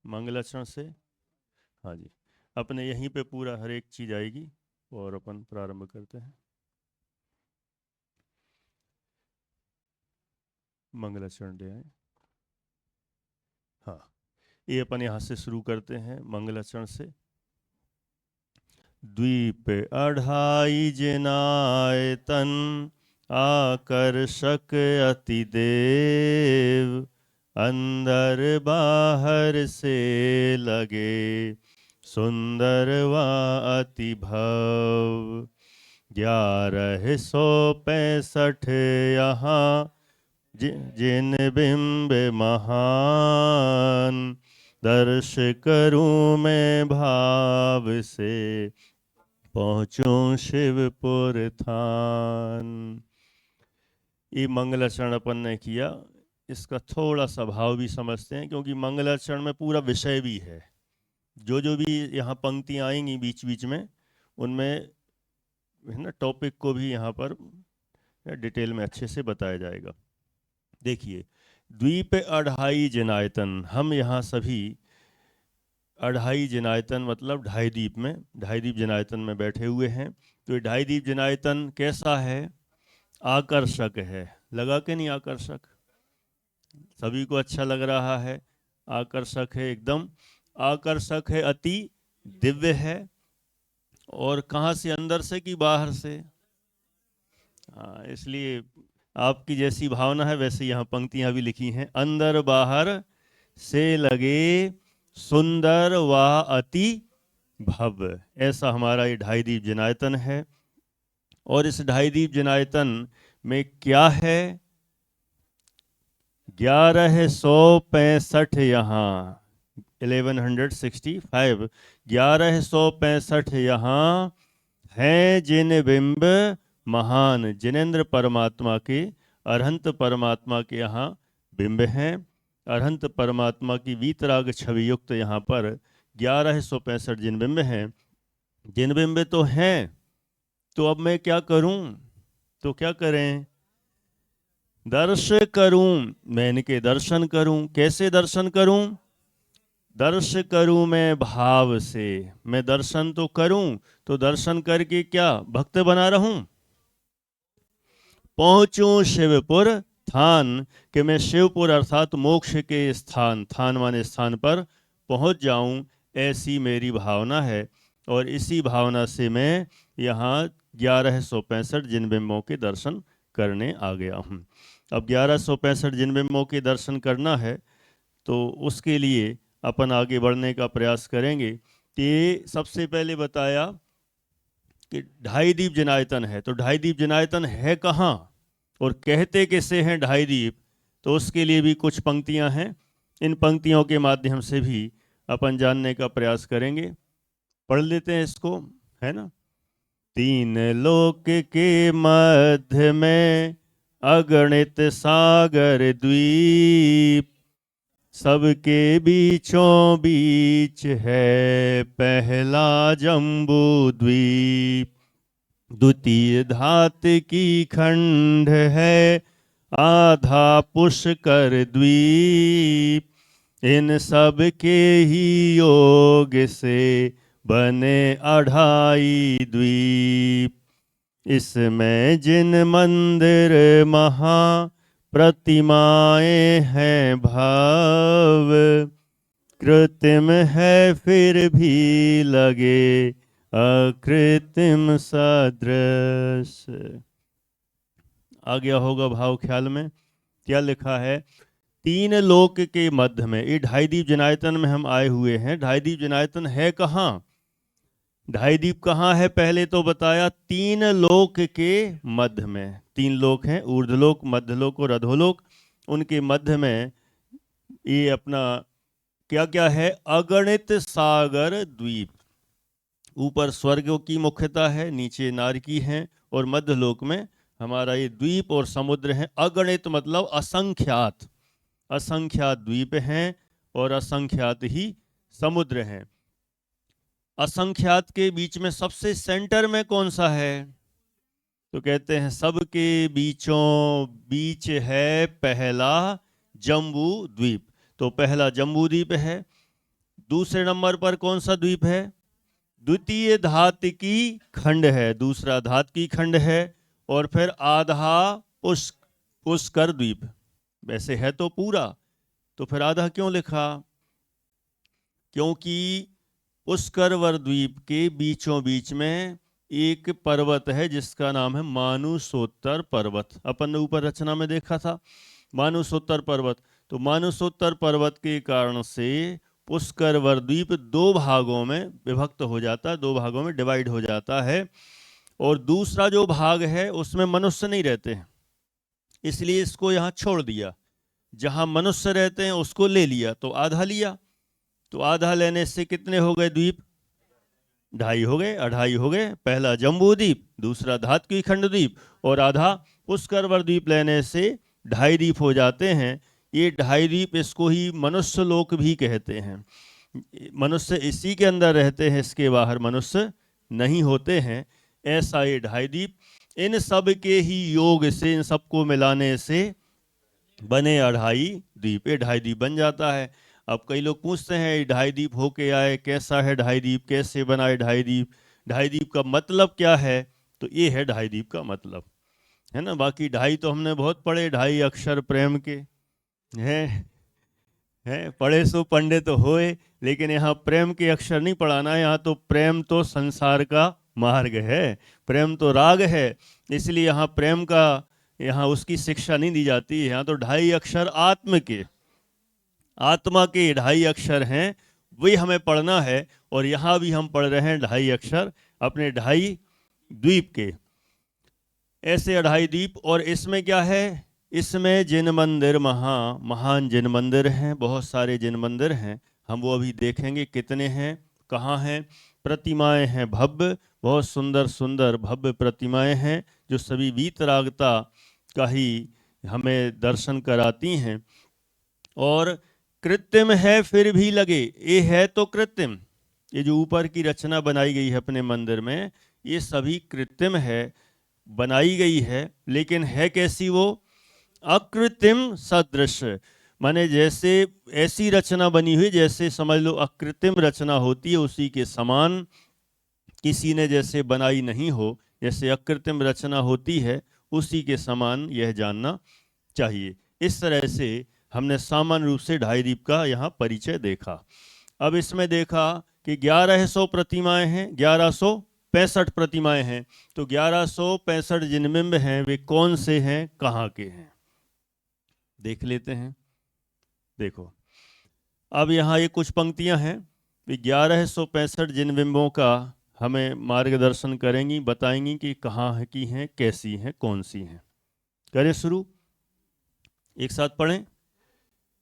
मंगलाचरण से। हाँ जी, अपने यहीं पे पूरा हर एक चीज आएगी और अपन प्रारंभ करते हैं। मंगलाचरण ले आए। हाँ, ये अपन यहाँ से शुरू करते हैं मंगलाचरण से। द्वीप अढ़ाई जिनायतन, आकर्षक अतिदेव, अंदर बाहर से लगे सुंदर व अति भव। 1165 यहाँ जिन बिंब महान, दर्श करूं मैं भाव से, पहुंचूं शिवपुर थान। ये मंगलाचरण अपन ने किया। इसका थोड़ा सा भाव भी समझते हैं, क्योंकि मंगलाचरण में पूरा विषय भी है। जो भी यहाँ पंक्तियाँ आएंगी बीच बीच में, उनमें है ना टॉपिक को भी यहाँ पर डिटेल में अच्छे से बताया जाएगा। देखिए, द्वीप अढ़ाई जिनायतन, हम यहाँ सभी अढ़ाई जिनायतन मतलब ढाई द्वीप में, ढाई द्वीप जिनायतन में बैठे हुए हैं। तो ये ढाई द्वीप जिनायतन कैसा है? आकर्षक है। लगा के नहीं आकर्षक? सभी को अच्छा लग रहा है? आकर्षक है एकदम। आकर्षक है, अति दिव्य है। और कहाँ से? अंदर से कि बाहर से? हाँ, इसलिए आपकी जैसी भावना है वैसे यहाँ पंक्तियां भी लिखी हैं। अंदर बाहर से लगे सुंदर व अति भव्य, ऐसा हमारा ये ढाई दीप जिनायतन है। और इस ढाई दीप जिनायतन में क्या है? 1165 यहाँ 1165, 1165 यहाँ हैं जिन बिंब महान, जिनेन्द्र परमात्मा के, अरहंत परमात्मा के यहाँ बिंब हैं। अरहंत परमात्मा की वीतराग छवि युक्त यहाँ पर 1165 जिन बिंब हैं। जिन बिंब तो हैं, तो अब मैं क्या करूं? तो क्या करें? दर्श करूं, मैं इनके दर्शन करूं। कैसे दर्शन करूं? दर्श करूं मैं भाव से। मैं दर्शन तो करूं, तो दर्शन करके क्या भक्त बना रहूं? पहुंचूं शिवपुर थान, कि मैं शिवपुर अर्थात मोक्ष के स्थान, थान माने स्थान पर पहुंच जाऊं, ऐसी मेरी भावना है। और इसी भावना से मैं यहाँ 1165 जिन बिंबों के दर्शन करने आ गया हूँ। अब 1165 जिन बिंबों के दर्शन करना है, तो उसके लिए अपन आगे बढ़ने का प्रयास करेंगे। कि सबसे पहले बताया कि ढाई दीप जिनायतन है, तो ढाई दीप जिनायतन है कहाँ और कहते किसे हैं ढाई दीप? तो उसके लिए भी कुछ पंक्तियां हैं। इन पंक्तियों के माध्यम से भी अपन जानने का प्रयास करेंगे। पढ़ लेते हैं इसको, है ना। तीन लोक के मध्य में, अगणित सागर द्वीप, सबके बीचों बीच है पहला जम्बू द्वीप। द्वितीय धात की खंड है, आधा पुष्कर द्वीप, इन सब के ही योग से बने अढ़ाई द्वीप। इसमें जिन मंदिर महा प्रतिमाएं हैं भव, कृत्रिम है फिर भी लगे अकृत्रिम सदृश। आ गया होगा भाव ख्याल में? क्या लिखा है? तीन लोक के मध्य में, ये ढाई दीप जिनायतन में हम आए हुए हैं। ढाई दीप जिनायतन है कहाँ? ढाई दीप कहाँ है? पहले तो बताया तीन लोक के मध्य में। तीन लोक हैं, ऊर्ध्वलोक, मध्यलोक और अधोलोक। उनके मध्य में ये अपना क्या क्या है? अगणित सागर द्वीप। ऊपर स्वर्ग की मुख्यता है, नीचे नारकी है, और मध्यलोक में हमारा ये द्वीप और समुद्र है। अगणित मतलब असंख्यात, असंख्यात द्वीप हैं और असंख्यात ही समुद्र हैं। असंख्यात के बीच में सबसे सेंटर में कौन सा है? तो कहते हैं सबके बीचों बीच है पहला जम्बू द्वीप। तो पहला जम्बू द्वीप है। दूसरे नंबर पर कौन सा द्वीप है? द्वितीय धातुकी खंड है, दूसरा धातुकी खंड है। और फिर आधा पुष्कर द्वीप, वैसे है तो पूरा, तो फिर आधा क्यों लिखा? क्योंकि पुष्करवर द्वीप के बीचों बीच में एक पर्वत है जिसका नाम है मानुसोत्तर पर्वत। अपन ने ऊपर रचना में देखा था मानुसोत्तर पर्वत। तो मानुसोत्तर पर्वत के कारण से पुष्करवर द्वीप दो भागों में विभक्त हो जाता है, दो भागों में डिवाइड हो जाता है। और दूसरा जो भाग है उसमें मनुष्य नहीं रहते हैं, इसलिए इसको यहाँ छोड़ दिया। जहाँ मनुष्य रहते हैं उसको ले लिया, तो आधा लिया। तो आधा लेने से कितने हो गए द्वीप? 2.5 हो गए, 2.5 हो गए। पहला जम्बू द्वीप, दूसरा धातुकी खंड द्वीप, और आधा पुष्करवर द्वीप लेने से 2.5 द्वीप हो जाते हैं। ये 2.5 द्वीप, इसको ही मनुष्य लोक भी कहते हैं। मनुष्य इसी के अंदर रहते हैं, इसके बाहर मनुष्य नहीं होते हैं। ऐसा ये 2.5 द्वीप, इन सब के ही योग से, इन सबको मिलाने से बने 2.5 द्वीप। ये 2.5 द्वीप बन जाता है। अब कई लोग पूछते हैं 2.5 द्वीप होके आए, कैसा है 2.5 द्वीप, कैसे बनाए 2.5 द्वीप, 2.5 द्वीप का मतलब क्या है? तो ये है 2.5 द्वीप का मतलब, है ना। बाकी 2.5 तो हमने बहुत पढ़े, 2.5 अक्षर प्रेम के हैं पढ़े सो पंडित तो होए, लेकिन यहाँ प्रेम के अक्षर नहीं पढ़ाना है। यहाँ तो प्रेम तो संसार का मार्ग है, प्रेम तो राग है, इसलिए यहाँ प्रेम का, यहाँ उसकी शिक्षा नहीं दी जाती है। यहाँ तो 2.5 अक्षर आत्मा के 2.5 अक्षर हैं, वही हमें पढ़ना है। और यहाँ भी हम पढ़ रहे हैं 2.5 अक्षर अपने 2.5 द्वीप के। ऐसे 2.5 द्वीप। और इसमें क्या है? इसमें जिन मंदिर, महान जिन मंदिर हैं, बहुत सारे जिन मंदिर हैं। हम वो अभी देखेंगे कितने हैं, कहाँ हैं। प्रतिमाएं हैं भव्य, बहुत सुंदर सुंदर भव्य प्रतिमाएं हैं, जो सभी वीतरागता का ही हमें दर्शन कराती हैं। और कृत्रिम है फिर भी लगे, ये है तो कृत्रिम। ये जो ऊपर की रचना बनाई गई है अपने मंदिर में, ये सभी कृत्रिम है, बनाई गई है, लेकिन है कैसी? वो अकृत्रिम सदृश, माने जैसे ऐसी रचना बनी हुई जैसे समझ लो अकृत्रिम रचना होती है, उसी के समान किसी ने जैसे बनाई नहीं हो, जैसे अकृत्रिम रचना होती है उसी के समान यह जानना चाहिए। इस तरह से हमने सामान्य रूप से 2.5 द्वीप का यहाँ परिचय देखा। अब इसमें देखा कि 1100 प्रतिमाएं हैं, 1165 प्रतिमाएं हैं। तो 1165 जिन बिंब हैं वे कौन से हैं, कहाँ के हैं, देख लेते हैं। देखो, अब यहाँ ये कुछ पंक्तियां हैं, 1165 जिन बिंबों का हमें मार्गदर्शन करेंगी, बताएंगी कि कहाँ की हैं, कैसी हैं, कौन सी हैं। करें शुरू, एक साथ पढ़ें।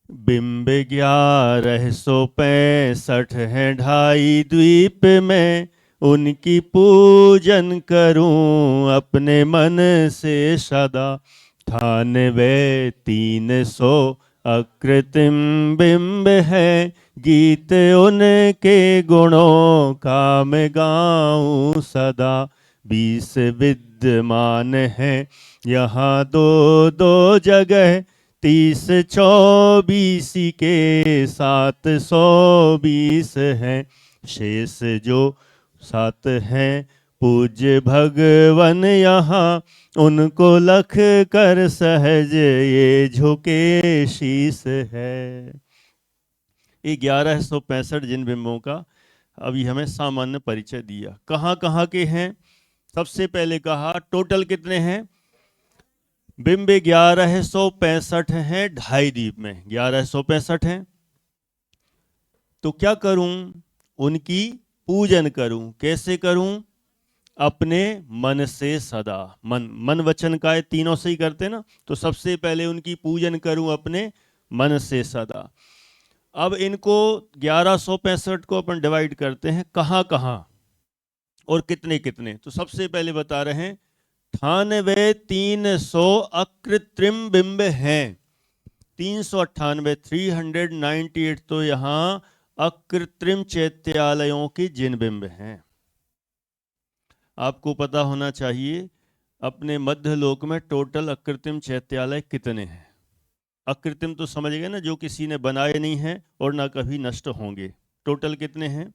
बिंब 1165 हैं 2.5 द्वीप में, उनकी पूजन करूं अपने मन से सदा। 98 अकृत्रिम बिंब है, गीत उनके गुणों का मैं गाऊं सदा। 20 विद्यमान हैं यहाँ दो दो जगह, 30 24 के 720 हैं। शेष जो 7 हैं पूज्य भगवन यहाँ, उनको लख कर सहज ये झुके शीस है। ये 1165 जिन बिंबों का अभी हमें सामान्य परिचय दिया। कहाँ कहाँ के हैं? सबसे पहले कहा टोटल कितने हैं? बिंब 1165 हैं 2.5 द्वीप में, 1165 हैं। तो क्या करूं? उनकी पूजन करूं। कैसे करूं? अपने मन से सदा। मन वचन काय तीनों से ही करते ना, तो सबसे पहले उनकी पूजन करूं अपने मन से सदा। अब इनको 1165 को अपन डिवाइड करते हैं कहाँ कहाँ और कितने कितने। तो सबसे पहले बता रहे हैं 98 अकृत्रिम बिंब हैं। 398 398 तो यहाँ अकृत्रिम चैत्यालयों के जिन बिंब हैं। आपको पता होना चाहिए अपने मध्य लोक में टोटल अकृत्रिम चैत्यालय कितने हैं। अकृत्रिम तो समझ गए ना, जो किसी ने बनाए नहीं हैं और ना कभी नष्ट होंगे, टोटल कितने हैं?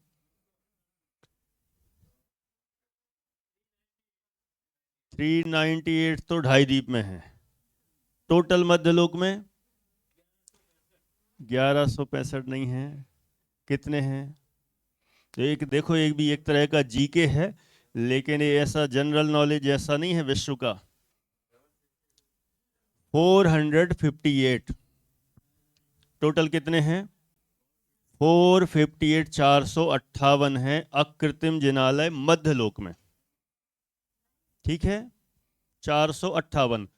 398 तो ढाई द्वीप में है। टोटल मध्यलोक में 1165 नहीं है। कितने हैं? तो एक देखो, एक भी एक तरह का जीके है, लेकिन ये ऐसा जनरल नॉलेज ऐसा नहीं है विश्व का। 458 टोटल कितने हैं? 458, 458 है अकृत्रिम जिनालय मध्यलोक में। ठीक है, 458।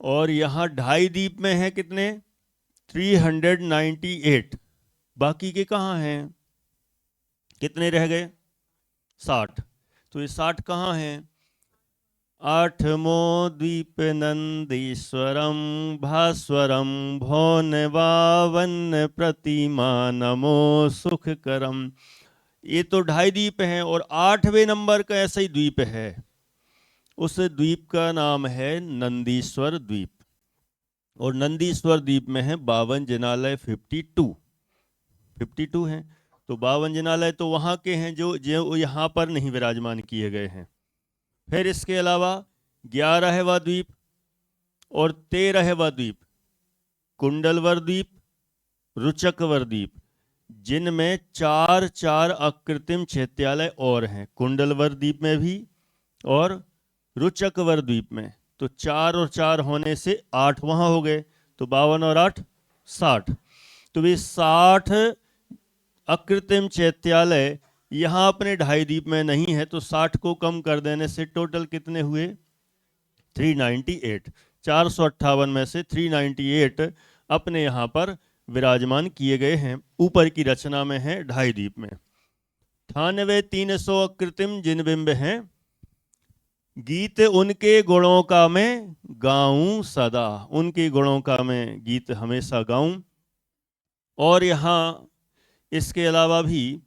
और यहां ढाई द्वीप में है कितने? 398। बाकी के कहाँ हैं? कितने रह गए? 60। तो ये 60 कहाँ हैं? आठमो द्वीप नंदीश्वरम भास्वरम भौनवावन प्रतिमा नमो सुखकरम। ये तो ढाई द्वीप हैं, और 8वें नंबर का ऐसा ही द्वीप है। उस द्वीप का नाम है नंदीश्वर द्वीप, और नंदीश्वर द्वीप में है 52 जिनालय। 52 हैं। तो 52 जिनालय तो वहाँ के हैं जो यहाँ पर नहीं विराजमान किए गए हैं। फिर इसके अलावा 11वां द्वीप और 13वां द्वीप कुंडलवर द्वीप, रुचकवर द्वीप, जिनमें 4 अकृत्रिम चैत्यालय और हैं। कुंडलवर द्वीप में भी और रुचकवर द्वीप में। तो 4 और 4 होने से 8 वहां हो गए। तो 52 और 8 60। तो वे 60 अकृत्रिम चैत्यालय यहाँ अपने ढाई द्वीप में नहीं है। तो 60 को कम कर देने से टोटल कितने हुए? 398। 458 में से 398 अपने यहाँ पर विराजमान किए गए हैं। ऊपर की रचना में है ढाई द्वीप में। 98-300 अकृत्रिम जिन बिंब हैं, गीत उनके गुणों का मैं गाऊं सदा। उनके गुणों का मैं गीत हमेशा गाऊं। और यहाँ इसके अलावा भी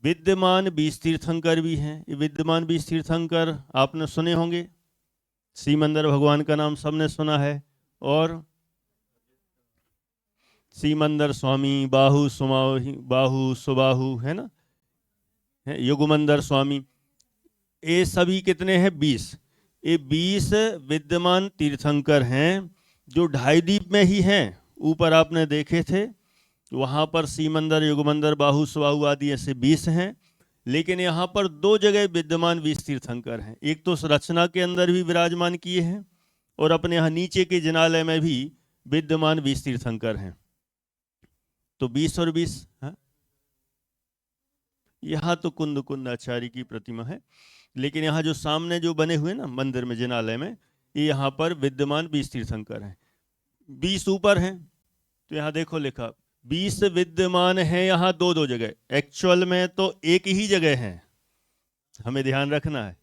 विद्यमान 20 तीर्थंकर भी हैं। ये विद्यमान 20 तीर्थंकर आपने सुने होंगे। सीमंदर भगवान का नाम सबने सुना है, और सीमंदर स्वामी, बाहु सुबाहु है ना, युगमंदर स्वामी। ये सभी कितने हैं? 20। ये 20 विद्यमान तीर्थंकर हैं जो ढाई द्वीप में ही हैं। ऊपर आपने देखे थे, वहाँ पर सीमंदर, युगमंदर, बाहु सुबाहु आदि ऐसे 20 हैं। लेकिन यहाँ पर 2 जगह विद्यमान 20 तीर्थंकर हैं। एक तो रचना के अंदर भी विराजमान किए हैं, और अपने यहाँ नीचे के जिनालय में भी विद्यमान 20 तीर्थंकर हैं। तो 20 और 20। हाँ? यहाँ तो कुंद आचार्य की प्रतिमा है, लेकिन यहाँ जो सामने जो बने हुए ना मंदिर में, जिनालय में, ये यहाँ पर विद्यमान 20 तीर्थंकर हैं। 20 ऊपर हैं। तो यहाँ देखो लिखा 20 विद्यमान है यहाँ 2 जगह। एक्चुअल में तो एक ही जगह है, हमें ध्यान रखना है,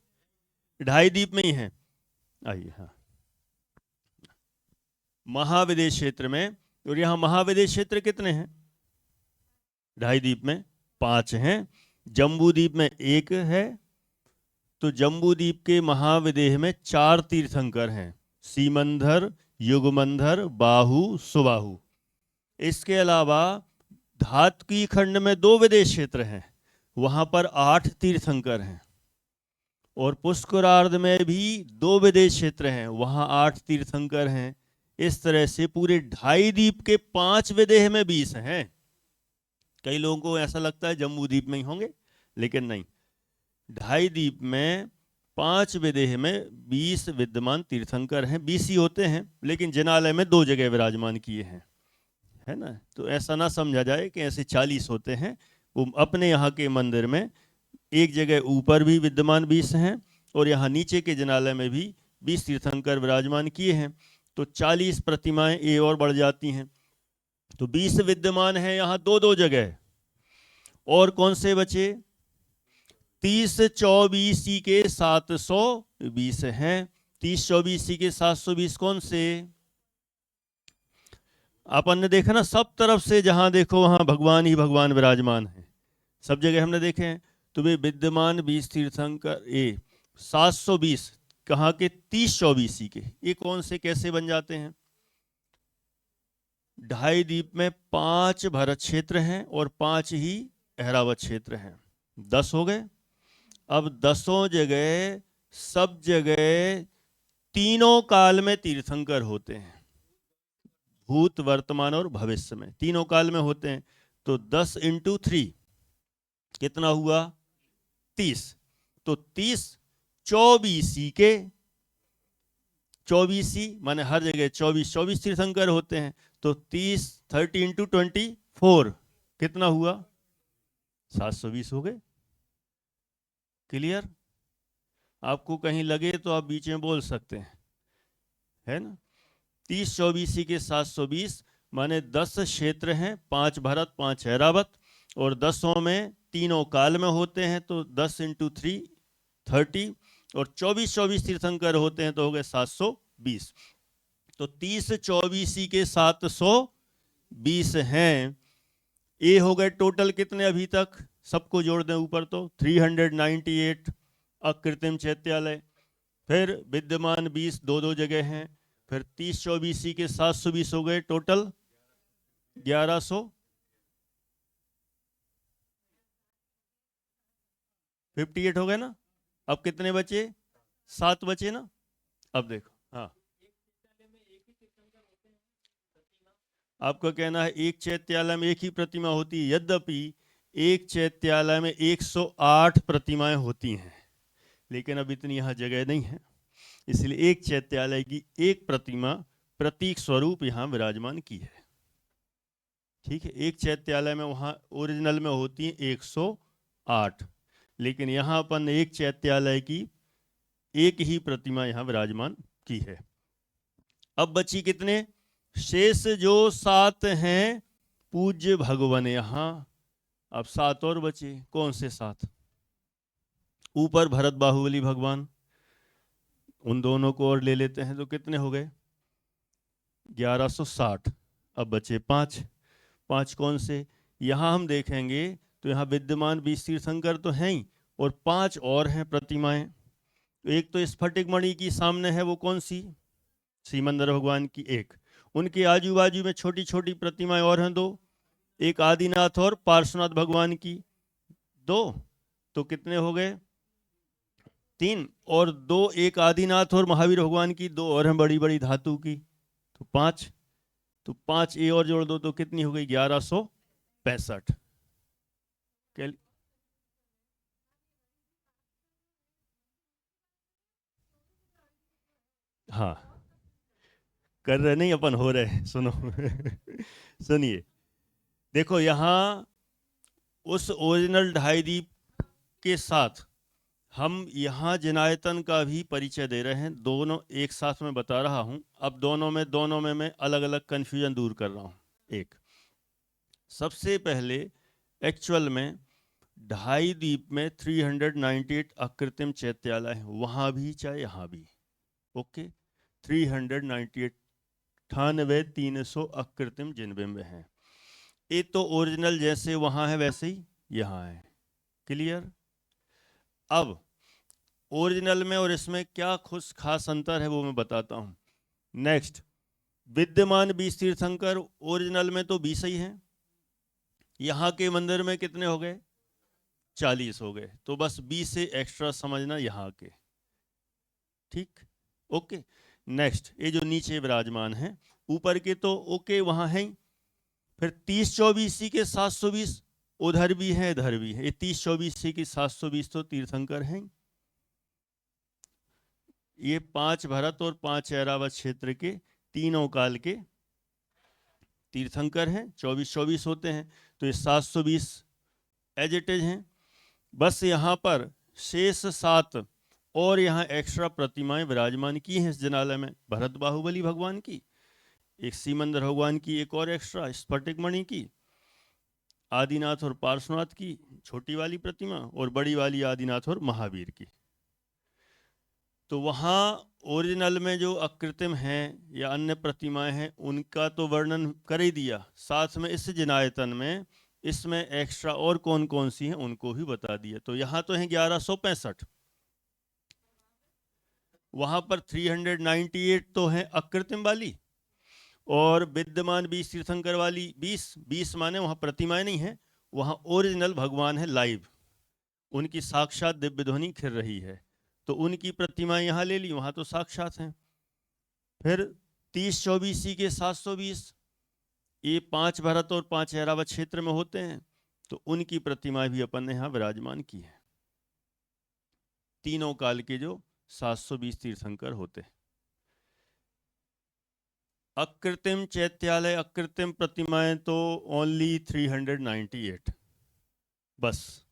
ढाई द्वीप में ही है। आइए, हाँ, महाविदेश क्षेत्र में। और यहाँ महाविदेश क्षेत्र कितने हैं? ढाई द्वीप में 5 हैं। जम्बू द्वीप में 1 है। तो जम्बू द्वीप के महाविदेह में 4 तीर्थंकर हैं, सीमंधर, युगमंधर, बाहु, सुबाहु। इसके अलावा धातुकी खंड में 2 विदेश क्षेत्र हैं, वहां पर 8 तीर्थंकर हैं। और पुष्करार्ध में भी 2 विदेश क्षेत्र हैं, वहां 8 तीर्थंकर हैं। इस तरह से पूरे ढाई द्वीप के 5 विदेह में 20 हैं। कई लोगों को ऐसा लगता है जम्बू द्वीप में ही होंगे, लेकिन नहीं। ढाई द्वीप में 5 विदेह में 20 विद्यमान तीर्थंकर हैं। 20 ही होते हैं, लेकिन जिनालय में 2 जगह विराजमान किए हैं, है ना। तो ऐसा ना समझा जाए कि ऐसे 40 होते हैं। वो अपने यहाँ के मंदिर में एक जगह ऊपर भी विद्यमान 20 हैं, और यहाँ नीचे के जिनालय में भी 20 तीर्थंकर विराजमान किए हैं। तो 40 प्रतिमाएं ये और बढ़ जाती हैं। तो 20 विद्यमान हैं यहाँ 2 जगह। और कौन से बचे? 30-24 के 720 हैं। 30-24 के 720 कौन से? अपन ने देखा ना, सब तरफ से जहां देखो वहां भगवान ही भगवान विराजमान है। सब जगह हमने देखे हैं। तो वे विद्यमान 20 तीर्थंकर, ये 720 कहाँ के? 30-24 के। ये कौन से कैसे बन जाते हैं? ढाई द्वीप में 5 भरत क्षेत्र हैं और 5 ही ऐरावत क्षेत्र हैं, 10 हो गए। अब 10 जगह, सब जगह तीनों काल में तीर्थंकर होते हैं, भूत वर्तमान और भविष्य में तीनों काल में होते हैं। तो 10 इंटू 3 कितना हुआ? 30। तो 30 24 के 24 माने हर जगह 24 तीर्थंकर होते हैं। तो 30 इंटू 24 कितना हुआ? 720 हो गए। क्लियर? आपको कहीं लगे तो आप बीच में बोल सकते हैं, है ना। 30 24 के 720 माने 10 क्षेत्र हैं, 5 भरत 5 ऐरावत, और 10 में तीनों काल में होते हैं। तो 10 इंटू 3 30, और 24 तीर्थंकर होते हैं तो हो गए 720। तो 30 24 के 720 हैं। ये हो गए टोटल कितने अभी तक? सबको जोड़ दें ऊपर तो 398 अकृत्रिम चैत्यालय। फिर विद्यमान 20 दो दो जगह हैं। फिर 30 24 के 720 हो गए, टोटल 1158 हो गए ना। अब कितने बचे? 7 बचे ना। अब देखो, हाँ, आपका कहना है एक चैत्यालय में एक ही प्रतिमा होती है, यद्यपि एक चैत्यालय में 108 प्रतिमाएं होती हैं, लेकिन अब इतनी यहाँ जगह नहीं है, इसलिए एक चैत्यालय की एक प्रतिमा प्रतीक स्वरूप यहाँ विराजमान की है। ठीक है, एक चैत्यालय में वहाँ ओरिजिनल में होती है 108, लेकिन यहाँ अपन ने एक चैत्यालय की एक ही प्रतिमा यहाँ विराजमान की है। अब बची कितने? शेष जो 7 हैं पूज्य भगवान यहाँ। अब 7 और बचे। कौन से 7? ऊपर भरत बाहुबली भगवान, उन दोनों को और ले लेते हैं तो कितने हो गए? 1160। अब बचे 5। 5 कौन से? यहाँ हम देखेंगे तो यहाँ विद्यमान 20 तीर्थंकर तो हैं ही, और 5 और हैं प्रतिमाएं। एक तो स्फटिक मणि की सामने है, वो कौन सी? सीमंदर भगवान की एक। उनके आजू बाजू में छोटी छोटी प्रतिमाएं और हैं 2, एक आदिनाथ और पार्श्वनाथ भगवान की 2। तो कितने हो गए? 3। और 2 एक आदिनाथ और महावीर भगवान की 2 और हैं बड़ी बड़ी धातु की, तो 5। तो 5 ए और जोड़ दो तो कितनी हो गई? 1165। हाँ, कर रहे नहीं अपन, हो रहे। सुनो सुनिए, देखो यहाँ उस ओरिजिनल ढाई दीप के साथ हम यहाँ जिनायतन का भी परिचय दे रहे हैं। दोनों एक साथ में बता रहा हूं। अब दोनों में मैं अलग अलग कंफ्यूजन दूर कर रहा हूं। एक, सबसे पहले एक्चुअल में ढाई द्वीप में 398 अकृत्रिम चैत्यालय है, वहां भी चाहे यहाँ भी। ओके, 398 98 अकृत्रिम जिनबिंब हैं। ये तो ओरिजिनल जैसे वहां है वैसे ही यहाँ है। क्लियर? अब ओरिजिनल में और इसमें क्या खुश खास अंतर है वो मैं बताता हूं। नेक्स्ट, विद्यमान 20 तीर्थंकर ओरिजिनल में तो 20 ही हैं, यहाँ के मंदिर में कितने हो गए? 40 हो गए। तो बस 20 से एक्स्ट्रा समझना यहाँ के। ठीक, ओके। नेक्स्ट, ये जो नीचे विराजमान है, ऊपर के तो ओके वहां है ही। फिर 30 24 के 720 उधर भी है इधर भी है। ये 30 24 की 720 तो तीर्थंकर हैं। ये 5 भरत और 5 ऐरावत क्षेत्र के तीनों काल के तीर्थंकर हैं, 24 24 होते हैं। तो ये 720 एज इट इज हैं। बस यहाँ पर शेष 7 और यहाँ एक्स्ट्रा प्रतिमाएं विराजमान की हैं इस जिनालय में। भरत बाहुबली भगवान की एक, सीमंदर भगवान की एक और एक्स्ट्रा स्फटिक मणि की, आदिनाथ और पार्श्वनाथ की छोटी वाली प्रतिमा, और बड़ी वाली आदिनाथ और महावीर की। तो वहाँ ओरिजिनल में जो अकृत्रिम हैं या अन्य प्रतिमाएं हैं उनका तो वर्णन कर ही दिया, साथ में इस जिनायतन में इसमें एक्स्ट्रा और कौन कौन सी हैं उनको भी बता दिया। तो यहाँ तो हैं 1165, वहाँ पर 398 तो हैं अकृत्रिम वाली, और विद्यमान 20 तीर्थंकर वाली 20 माने वहां प्रतिमाएं नहीं है, वहां ओरिजिनल भगवान है लाइव, उनकी साक्षात दिव्य ध्वनि खिर रही है, तो उनकी प्रतिमाएं यहां ले ली, वहां तो साक्षात हैं। फिर 30-24 के 720, ये 5 भरत और 5 ऐरावत क्षेत्र में होते हैं, तो उनकी प्रतिमाएं भी अपन ने यहाँ विराजमान की है। तीनों काल के जो 720 तीर्थंकर होते हैं। अकृत्रिम चैत्यालय, अकृत्रिम प्रतिमाएं तो ओनली 398, बस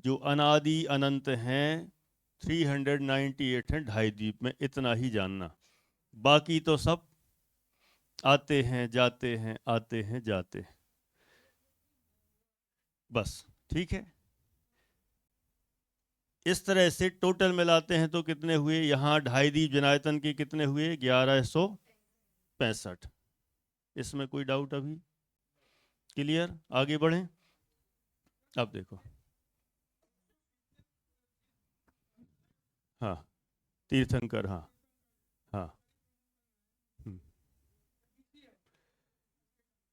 जो अनादि अनंत हैं 398 हैं ढाई द्वीप में, इतना ही जानना। बाकी तो सब आते हैं जाते हैं, आते हैं जाते हैं, बस। ठीक है, इस तरह से टोटल मिलाते हैं तो कितने हुए यहाँ ढाई द्वीप जनायतन के, कितने हुए 1165। इसमें कोई डाउट अभी? क्लियर? आगे बढ़ें। अब देखो, हाँ तीर्थंकर, हाँ हाँ।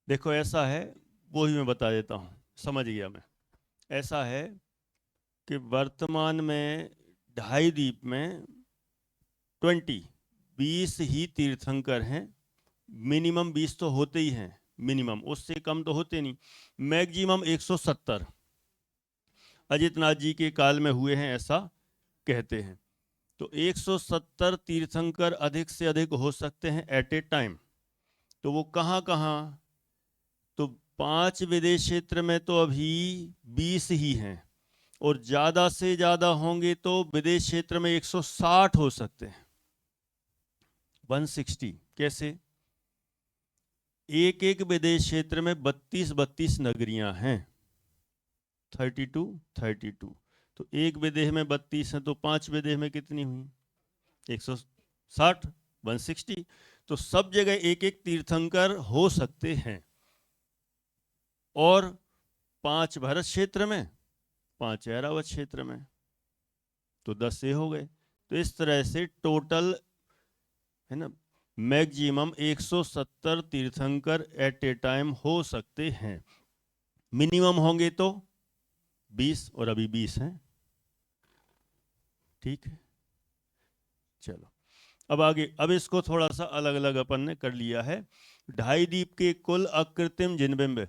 देखो ऐसा है, वो ही मैं बता देता हूँ, समझ गया मैं। ऐसा है कि वर्तमान में ढाई द्वीप में 20 ही तीर्थंकर हैं। मिनिमम 20 तो होते ही हैं, मिनिमम, उससे कम तो होते नहीं। मैक्सिमम 170 अजितनाथ जी के काल में हुए हैं, ऐसा कहते हैं। तो 170 तीर्थंकर अधिक से अधिक हो सकते हैं एट ए टाइम। तो वो कहाँ कहाँ? तो 5 विदेश क्षेत्र में तो अभी 20 ही हैं, और ज़्यादा से ज़्यादा होंगे तो विदेश क्षेत्र में 160 हो सकते हैं, 160। कैसे? एक एक विदेश क्षेत्र में 32 नगरियां हैं, 32। तो एक विदेह में 32 हैं, तो 5 विदेह में कितनी हुई? 160, 160। तो सब जगह एक एक तीर्थंकर हो सकते हैं, और 5 भरत क्षेत्र में, 5 ऐरावत क्षेत्र में, तो 10 से हो गए। तो इस तरह से टोटल है ना, मैक्सिमम 170 तीर्थंकर एट ए टाइम हो सकते हैं। मिनिमम होंगे तो 20, और अभी 20 हैं। ठीक है, चलो अब आगे। अब इसको थोड़ा सा अलग अलग अपन ने कर लिया है। ढाई द्वीप के कुल अकृत्रिम जिनबिंब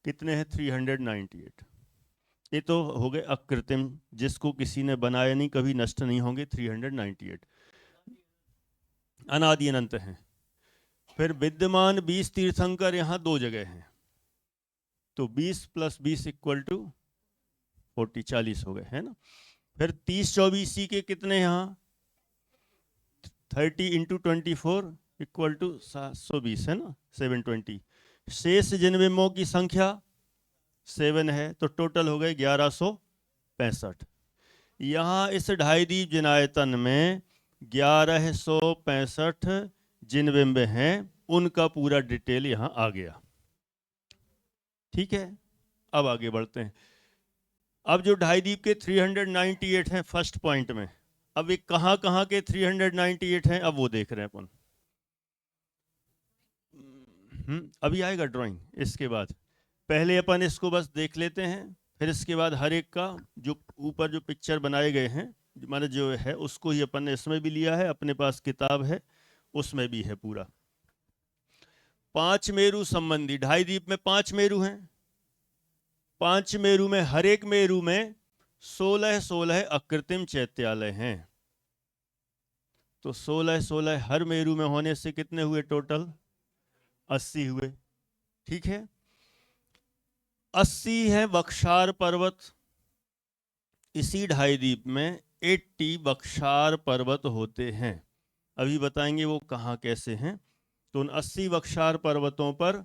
कितने हैं? 398। ये तो हो गए अकृत्रिम, जिसको किसी ने बनाया नहीं, कभी नष्ट नहीं होंगे, 398 अनादि अनंत हैं। फिर विद्यमान 20 तीर्थंकर यहाँ 2 जगह हैं, तो 20 + 20 = 40, 40 हो गए, है ना। फिर 30-24 के कितने यहाँ? 30 × 24 = 720, है ना, 720। शेष जिनबिंबों की संख्या 7 है, तो टोटल हो गए 1165। यहाँ इस ढाई द्वीप जिनायतन में 1165 जिनबिंब हैं, उनका पूरा डिटेल यहाँ आ गया। ठीक है, अब आगे बढ़ते हैं। अब जो ढाई द्वीप के 398 हैं फर्स्ट पॉइंट में, अब ये कहाँ कहाँ के 398 हैं, अब वो देख रहे हैं अपन। अभी आएगा ड्राइंग इसके बाद, पहले अपन इसको बस देख लेते हैं, फिर इसके बाद हर एक का जो ऊपर जो पिक्चर बनाए गए हैं, माने जो है उसको ही अपन ने इसमें भी लिया है, अपने पास किताब है उसमें भी है पूरा। 5 मेरु संबंधी, ढाई द्वीप में 5 मेरु हैं। 5 मेरु में हर एक मेरु में 16 अकृत्रिम चैत्यालय हैं। तो 16 हर मेरु में होने से कितने हुए टोटल? 80 हुए। ठीक है, 80 है बख्शार पर्वत। इसी ढाई द्वीप में 80 बख्शार पर्वत होते हैं। अभी बताएंगे वो कहाँ कैसे हैं। तो उन 80 बख्शार पर्वतों पर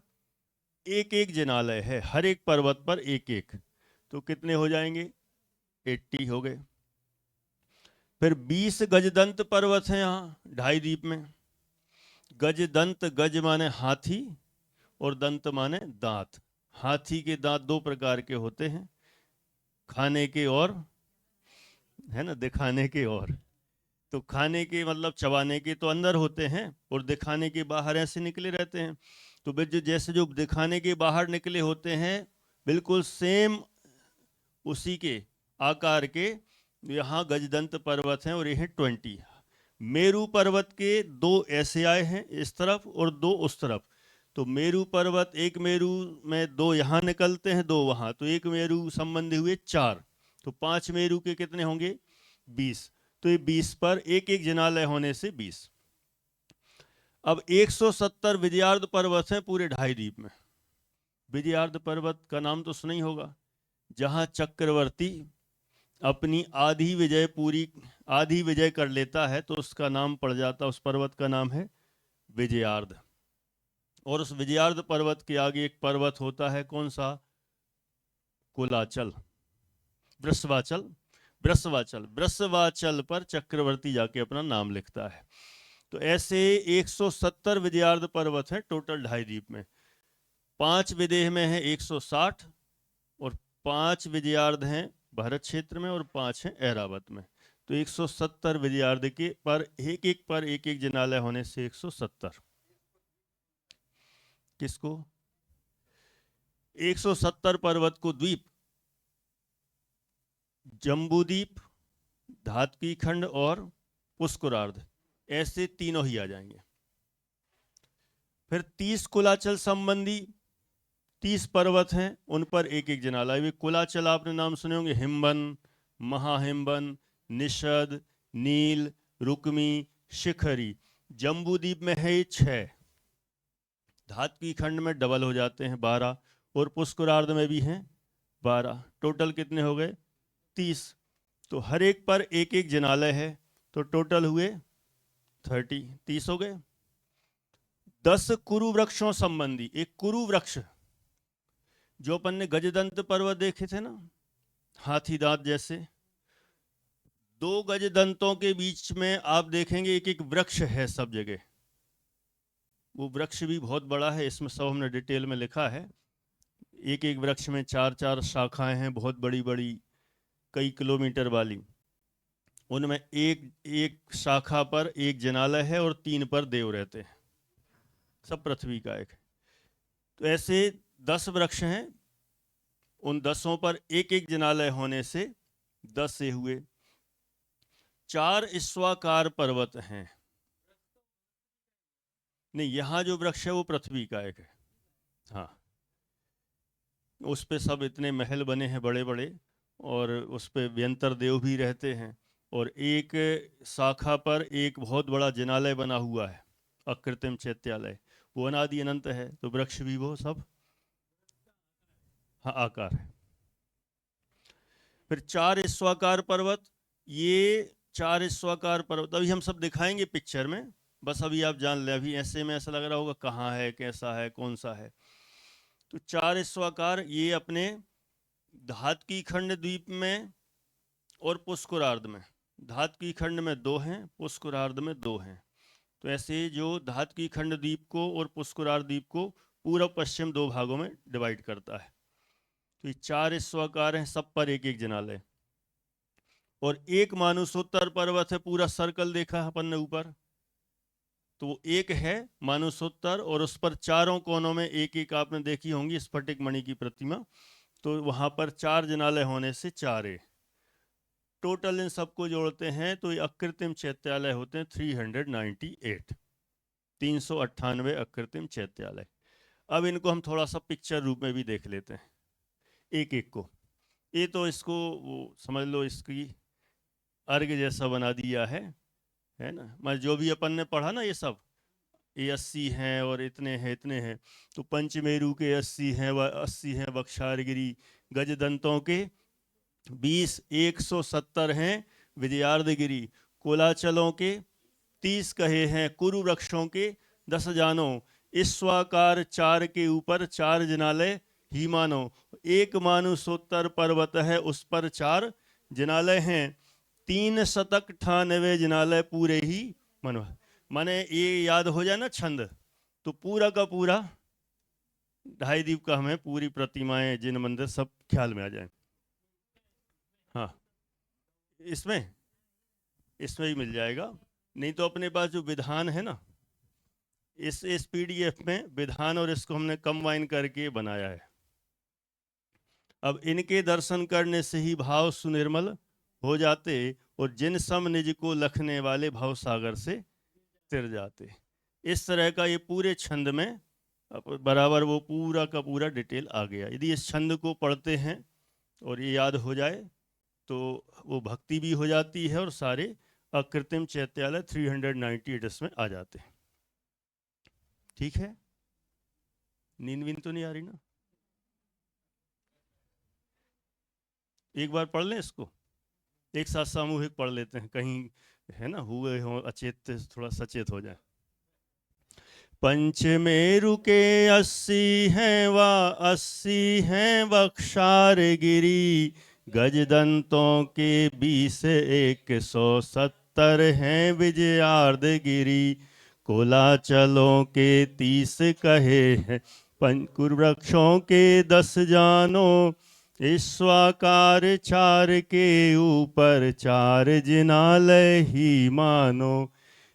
एक एक जिनालय है, हर एक पर्वत पर एक एक, तो कितने हो जाएंगे? 80 हो गए। फिर 20 गजदंत पर्वत हैं यहाँ ढाई द्वीप में। गजदंत, गज माने हाथी और दंत माने दांत। हाथी के दांत 2 प्रकार के होते हैं, खाने के और, है ना, दिखाने के और। तो खाने के मतलब चबाने के तो अंदर होते हैं और दिखाने के बाहर ऐसे निकले रहते हैं। तो जैसे जो दिखाने के बाहर निकले होते हैं बिल्कुल सेम उसी के आकार के यहाँ गजदंत पर्वत हैं और ये है 20। मेरू पर्वत के दो ऐसे आए हैं इस तरफ और दो उस तरफ। तो मेरू पर्वत, एक मेरू में दो यहाँ निकलते हैं दो वहाँ, तो एक मेरू संबंधी हुए 4। तो 5 मेरू के कितने होंगे 20। तो ये 20 पर एक एक जिनालय होने से 20। अब 170 विजयार्ध पर्वत हैं पूरे ढाई द्वीप में। विजयार्ध पर्वत का नाम तो सुना ही होगा, जहां चक्रवर्ती अपनी आधी विजय कर लेता है तो उसका नाम पड़ जाता, उस पर्वत का नाम है विजयार्ध। और उस विजयार्ध पर्वत के आगे एक पर्वत होता है, कौन सा, कुलाचल, वृषवाचल। वृषवाचल पर चक्रवर्ती जाके अपना नाम लिखता है। तो ऐसे 170 विजयार्ध पर्वत हैं टोटल ढाई द्वीप में। 5 विदेह में है 160 और 5 विजयार्ध हैं भारत क्षेत्र में और 5 हैं ऐरावत में। तो 170 विजयार्ध के पर एक एक जिनालय होने से 170। किसको, 170 पर्वत को द्वीप, जम्बूद्वीप, धात्की खंड और पुष्करार्ध, ऐसे तीनों ही आ जाएंगे। फिर 30 कुलाचल संबंधी 30 पर्वत हैं, उन पर एक एक जिनालय। वे कुलाचल आपने नाम सुने होंगे, हिमबन, महाहिमबन, निषद, नील, रुक्मी, शिखरी। जम्बूद्वीप में है 6, धात्की खंड में डबल हो जाते हैं 12 और पुष्करार्ध में भी हैं 12। टोटल कितने हो गए 30। तो हर एक पर एक एक जिनालय है, तो टोटल हुए 30 हो गए। 10 कुरु वृक्षों संबंधी, एक कुरु वृक्ष जो अपन ने गजदंत पर्वत देखे थे ना, हाथी दांत जैसे, 2 गजदंतों के बीच में आप देखेंगे एक एक वृक्ष है सब जगह। वो वृक्ष भी बहुत बड़ा है, इसमें सब हमने डिटेल में लिखा है। एक एक वृक्ष में 4-4 शाखाएं हैं बहुत बड़ी बड़ी, कई किलोमीटर वाली। उनमें एक एक शाखा पर एक जिनालय है और 3 पर देव रहते हैं, सब पृथ्वी का एक। तो ऐसे 10 वृक्ष हैं, उन 10 पर एक एक जिनालय होने से 10 से हुए। 4 ईश्वाकार पर्वत हैं। नहीं, यहां जो वृक्ष है वो पृथ्वी का एक है। हाँ, उस पे सब इतने महल बने हैं बड़े बड़े, और उस पे व्यंतर देव भी रहते हैं। और एक शाखा पर एक बहुत बड़ा जिनालय बना हुआ है, अकृत्रिम चैत्यालय, वो अनादि अनंत है। तो वृक्ष भी वो सब, हाँ, आकार है। फिर 4 ईश्वाकार पर्वत, ये 4 ईश्वाकार पर्वत अभी हम सब दिखाएंगे पिक्चर में, बस अभी आप जान लें। अभी ऐसे में ऐसा लग रहा होगा कहाँ है, कैसा है, कौन सा है। तो 4 ईश्वाकार ये अपने धात्की खंड द्वीप में और पुष्करार्ध में, धात्की खंड में 2 हैं, पुष्करार्ध में 2 हैं। तो ऐसे जो धात्की खंड द्वीप को और पुष्करार्ध द्वीप को पूर्व पश्चिम 2 भागों में डिवाइड करता है। तो ये 4 ईश्वाकार हैं, सब पर एक एक जिनालय। और एक मानुषोत्तर पर्वत है, पूरा सर्कल देखा अपन ने ऊपर, तो एक है मानुषोत्तर और उस पर चारों कोनों में एक एक आपने देखी होंगी स्फटिक मणि की प्रतिमा। तो वहां पर 4 जिनालय होने से 4 है। टोटल इन सबको जोड़ते हैं तो ये अकृत्रिम चैत्यालय होते हैं 398, 398 अकृत्रिम चैत्यालय। अब इनको हम थोड़ा सा पिक्चर रूप में भी देख लेते हैं एक एक को। ये तो इसको वो समझ लो इसकी अर्घ जैसा बना दिया है ना। मैं जो भी अपन ने पढ़ा ना, ये सब ये 80 हैं और इतने हैं इतने हैं। तो पंचमेरु के 80 हैं, व 80 हैं वक्षारगिरी, गजदंतों के 20, 170 हैं विजयार्धगिरी, कोलाचलों के 30 कहे हैं, कुरु वृक्षों के 10 जानो, ईश्वाकार 4 के ऊपर 4 जिनालय ही मानो। एक मानुषोत्तर पर्वत है उस पर 4 जिनालय हैं, 398 जिनालय पूरे ही मनो। माने ये याद हो जाए ना छंद, तो पूरा का पूरा ढाई द्वीप का हमें पूरी प्रतिमाएं, जिन मंदिर सब ख्याल में आ जाए। हाँ, इसमें इसमें भी मिल जाएगा, नहीं तो अपने पास जो विधान है ना, इस पीडीएफ में विधान और इसको हमने कंबाइन करके बनाया है। अब इनके दर्शन करने से ही भाव सुनिर्मल हो जाते और जिन सम निज को लखने वाले भव सागर से तिर जाते। इस तरह का ये पूरे छंद में बराबर वो पूरा का पूरा डिटेल आ गया। यदि इस छंद को पढ़ते हैं और ये याद हो जाए तो वो भक्ति भी हो जाती है और सारे अकृत्रिम चैत्यालय 398 इसमें आ जाते हैं। ठीक है, नींद वींद तो नहीं आ रही ना? एक बार पढ़ लें इसको, एक साथ सामूहिक पढ़ लेते हैं, कहीं है ना हुए हो अचेत थोड़ा सचेत हो जाए। पंचमेरु के 80 हैं व 80 हैं वक्षार गिरी, गजदंतों के 20 170 हैं विजयार्ध गिरी, कोलाचलों के 30 कहे हैं, पंकुर वृक्षों के 10 जानो, ईश्वाकार 4 के ऊपर 4 जिनालय ही मानो,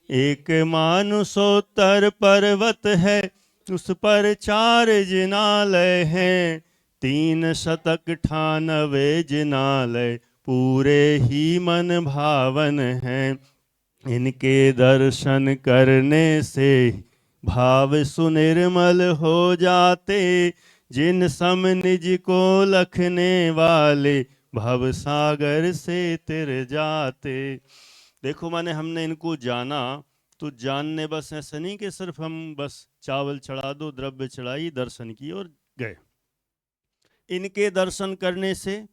एक मानुषोत्तर पर्वत है उस पर 4 जिनालय हैं, 3 शतक 98 जिनालय पूरे ही मन भावन हैं, इनके दर्शन करने से भाव सुनिर्मल हो जाते, जिन सम निज को लखने वाले भव सागर से तिर जाते। देखो माने हमने इनको जाना तो जानने बस ऐसा नहीं कि सिर्फ हम बस चावल चढ़ा दो, द्रव्य चढ़ाई, दर्शन किए और गए। इनके दर्शन करने से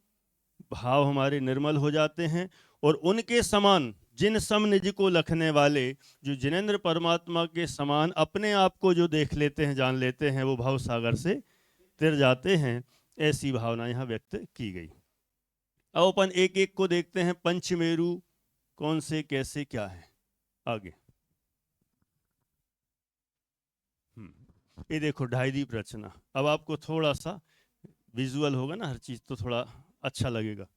भाव हमारे निर्मल हो जाते हैं और उनके समान जिन सम निज को लखने वाले, जो जिनेंद्र परमात्मा के समान अपने आप को जो देख लेते हैं, जान लेते हैं, वो भाव सागर से तिर जाते हैं। ऐसी भावना यहाँ व्यक्त की गई। अब अपन एक एक को देखते हैं। पंचमेरु कौन से, कैसे, क्या है, आगे। ये देखो ढाई दीप रचना। अब आपको थोड़ा सा विजुअल होगा ना हर चीज, तो थोड़ा अच्छा लगेगा।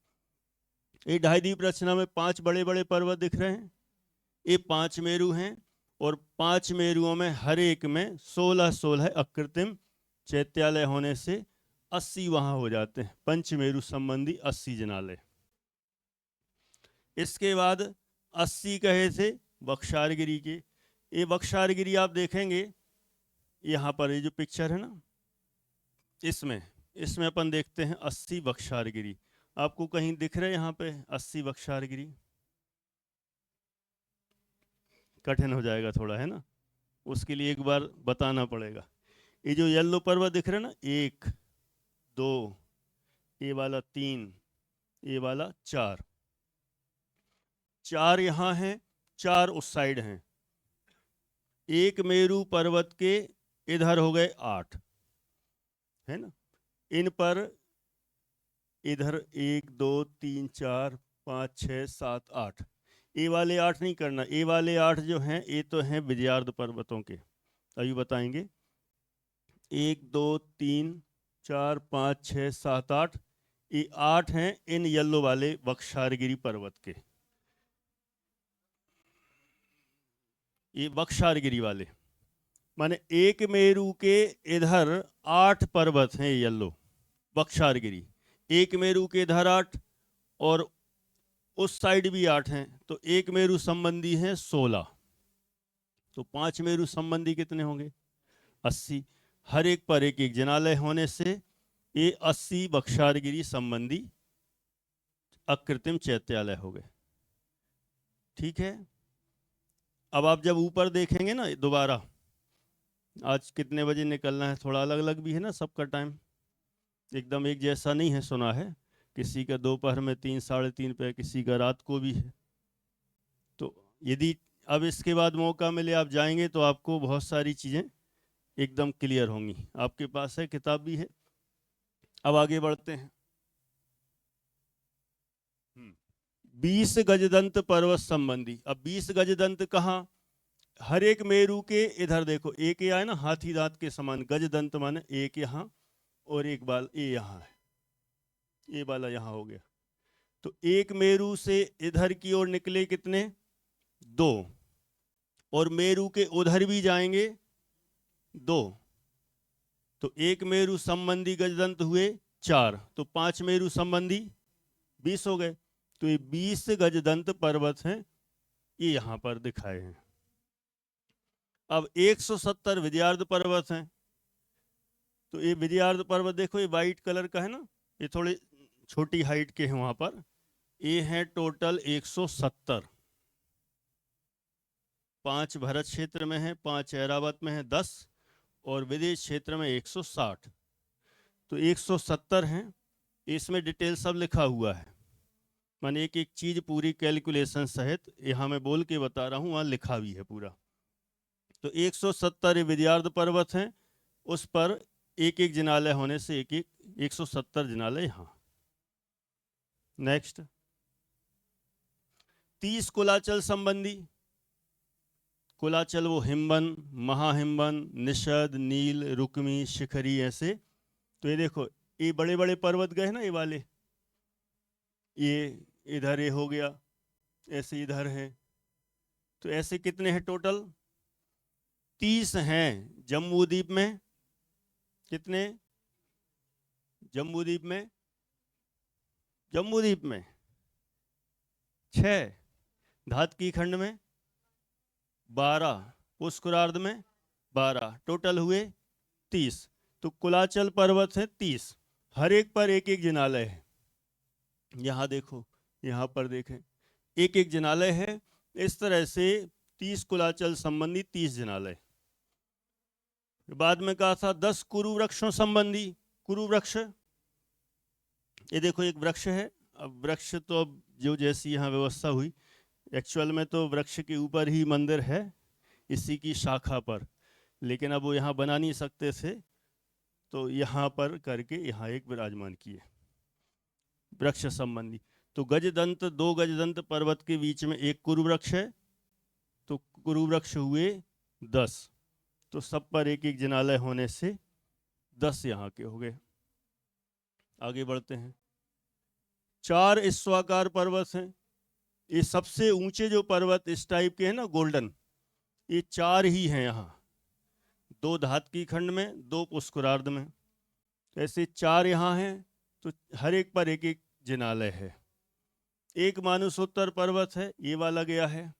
ये ढाई दीप रचना में 5 बड़े बड़े पर्वत दिख रहे हैं, ये 5 मेरु हैं और 5 मेरुओं में हर एक में 16-16 अकृत्रिम चैत्यालय होने से 80 वहां हो जाते हैं, पंचमेरु संबंधी 80 जिनालय। इसके बाद 80 कहे थे वक्षारगिरी के। ये वक्षारगिरी आप देखेंगे यहाँ पर, ये जो पिक्चर है ना, इसमें अपन देखते हैं 80 वक्षारगिरी। आपको कहीं दिख रहे यहाँ पे 80 वक्षारगिरी? कठिन हो जाएगा थोड़ा, है ना, उसके लिए एक बार बताना पड़ेगा। ये जो येलो पर्वत दिख रहे हैं ना, 1 2, ये वाला 3, ये वाला 4, 4 यहाँ हैं, 4 उस साइड हैं। एक मेरु पर्वत के इधर हो गए 8, है ना। इन पर इधर 1 2 3 4 5 6 7 8, ये वाले 8 नहीं करना। ये वाले 8 जो हैं ये तो हैं विजयार्ध पर्वतों के, अभी बताएंगे। 1 2 3 4 5 6 7 8, ये 8 हैं इन येलो वाले वक्षारगिरी पर्वत के। ये वक्षारगिरी वाले माने एक मेरु के इधर 8 पर्वत हैं येलो वक्षारगिरी, एक मेरु के इधर 8 और उस साइड भी 8 हैं, तो एक मेरु संबंधी हैं 16। तो 5 मेरु संबंधी कितने होंगे? 80। हर एक पर एक एक जिनालय होने से ये 80 वक्षारगिरी संबंधी अकृत्रिम चैत्यालय हो गए। ठीक है। अब आप जब ऊपर देखेंगे ना दोबारा, आज कितने बजे निकलना है, थोड़ा अलग अलग भी है ना सबका टाइम, एकदम एक जैसा नहीं है, सुना है किसी का दोपहर में 3 साढ़े 3 पे, किसी का रात को भी है। तो यदि अब इसके बाद मौका मिले आप जाएंगे तो आपको बहुत सारी चीज़ें एकदम क्लियर होंगी। आपके पास है, किताब भी है। अब आगे बढ़ते हैं। 20 गजदंत पर्वत संबंधी। अब 20 गजदंत कहाँ? हर एक मेरु के इधर देखो, एक ये है ना हाथी दांत के समान, गजदंत माने एक यहाँ और एक बाल ये यहाँ है, ये वाला यहाँ हो गया। तो एक मेरु से इधर की ओर निकले कितने? 2, और मेरु के उधर भी जाएंगे 2, तो 1 मेरु संबंधी गजदंत हुए 4, तो 5 मेरु संबंधी 20 हो गए। तो ये 20 गजदंत पर्वत हैं, ये यहां पर दिखाए हैं। अब 170 विजयार्ध पर्वत हैं। तो ये विजयार्ध पर्वत देखो, ये वाइट कलर का है ना, ये थोड़ी छोटी हाइट के हैं वहां पर। ये हैं टोटल 170, 5 भरत क्षेत्र में है, 5 ऐरावत में है, 10 और विदेश क्षेत्र में 160। तो 170 हैं। इसमें डिटेल सब लिखा हुआ है, माने एक एक चीज पूरी कैलकुलेशन सहित यहाँ मैं बोल के बता रहा हूँ, वहाँ लिखा भी है पूरा। तो 170 विजयार्ध पर्वत हैं, उस पर एक एक जिनालय होने से 170 जिनालय यहाँ। नेक्स्ट 30 कुलाचल संबंधी। कुलाचल वो हिमवन, महाहिमवन, निषद, नील, रुक्मी, शिखरी, ऐसे। तो ये देखो, ये बड़े बड़े पर्वत गए ना, ये वाले, ये इधर ये हो गया, ऐसे इधर है। तो ऐसे कितने हैं टोटल? 30 हैं। जम्बूद्वीप में कितने? जम्बूद्वीप में 6, धातकी खंड में 12, पुष्करार्ध में 12, टोटल हुए 30। तो कुलाचल पर्वत है 30, हर एक पर एक एक जिनालय है। यहाँ देखो, यहाँ पर देखें, एक एक जिनालय है। इस तरह से 30 कुलाचल संबंधी 30 जिनालय। बाद में कहा था 10 कुरु वृक्षों संबंधी। कुरु वृक्ष, ये देखो एक वृक्ष है। अब वृक्ष तो अब जो जैसी यहाँ व्यवस्था हुई, एक्चुअल में तो वृक्ष के ऊपर ही मंदिर है, इसी की शाखा पर, लेकिन अब वो यहाँ बना नहीं सकते थे, तो यहाँ पर करके यहाँ एक विराजमान किए वृक्ष संबंधी। तो गजदंत, 2 गजदंत पर्वत के बीच में एक कुरु वृक्ष है, तो कुरु वृक्ष हुए 10। तो सब पर एक एक जिनालय होने से 10 यहाँ के हो गए। आगे बढ़ते हैं। 4 ईश्वाकार पर्वत हैं। ये सबसे ऊंचे जो पर्वत इस टाइप के हैं ना, गोल्डन, ये 4 ही हैं यहाँ, 2 धातकी खंड में, 2 पुष्करार्ध में। ऐसे 4 यहाँ हैं, तो हर एक पर एक एक जिनालय है। एक मानसोत्तर पर्वत है, ये वाला गया है,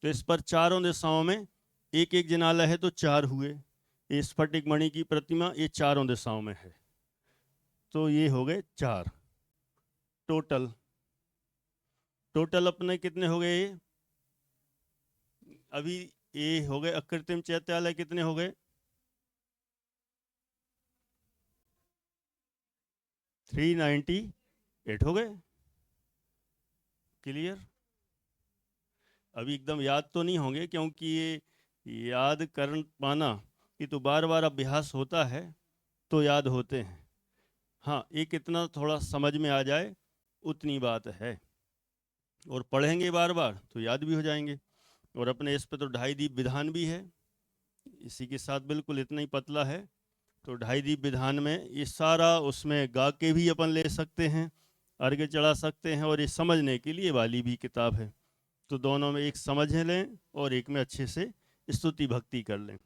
तो इस पर चारों दिशाओं में एक एक जिनालय है, तो 4 हुए। ये स्फटिक मणि की प्रतिमा, ये चारों दिशाओं में है, तो ये हो गए 4 टोटल। टोटल अपने कितने हो गए? अभी ये हो गए अकृत्रिम चैत्यालय, कितने हो गए? 398 हो गए। क्लियर? अभी एकदम याद तो नहीं होंगे, क्योंकि ये याद कर पाना, ये तो बार बार अभ्यास होता है तो याद होते हैं। हाँ, एक इतना थोड़ा समझ में आ जाए उतनी बात है, और पढ़ेंगे बार बार तो याद भी हो जाएंगे। और अपने इस पे तो 2.5 दीप विधान भी है, इसी के साथ बिल्कुल इतना ही पतला है। तो 2.5 दीप विधान में ये सारा, उसमें गा के भी अपन ले सकते हैं, अर्घ्य चढ़ा सकते हैं, और ये समझने के लिए वाली भी किताब है। तो दोनों में एक समझ लें और एक में अच्छे से स्तुति भक्ति कर लें।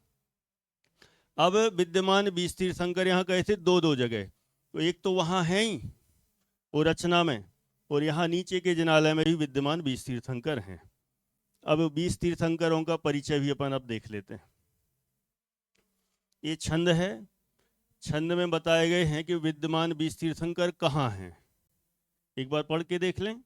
अब विद्यमान 20 तीर्थंकर यहाँ गए थे 2-2 जगह, तो एक तो वहाँ है ही वो रचना में, और यहाँ नीचे के जिनालय में भी विद्यमान 20 तीर्थंकर हैं। अब 20 तीर्थंकरों का परिचय भी अपन अब देख लेते हैं। ये छंद है, छंद में बताए गए हैं कि विद्यमान 20 तीर्थंकर कहाँ हैं, एक बार पढ़ के देख लें।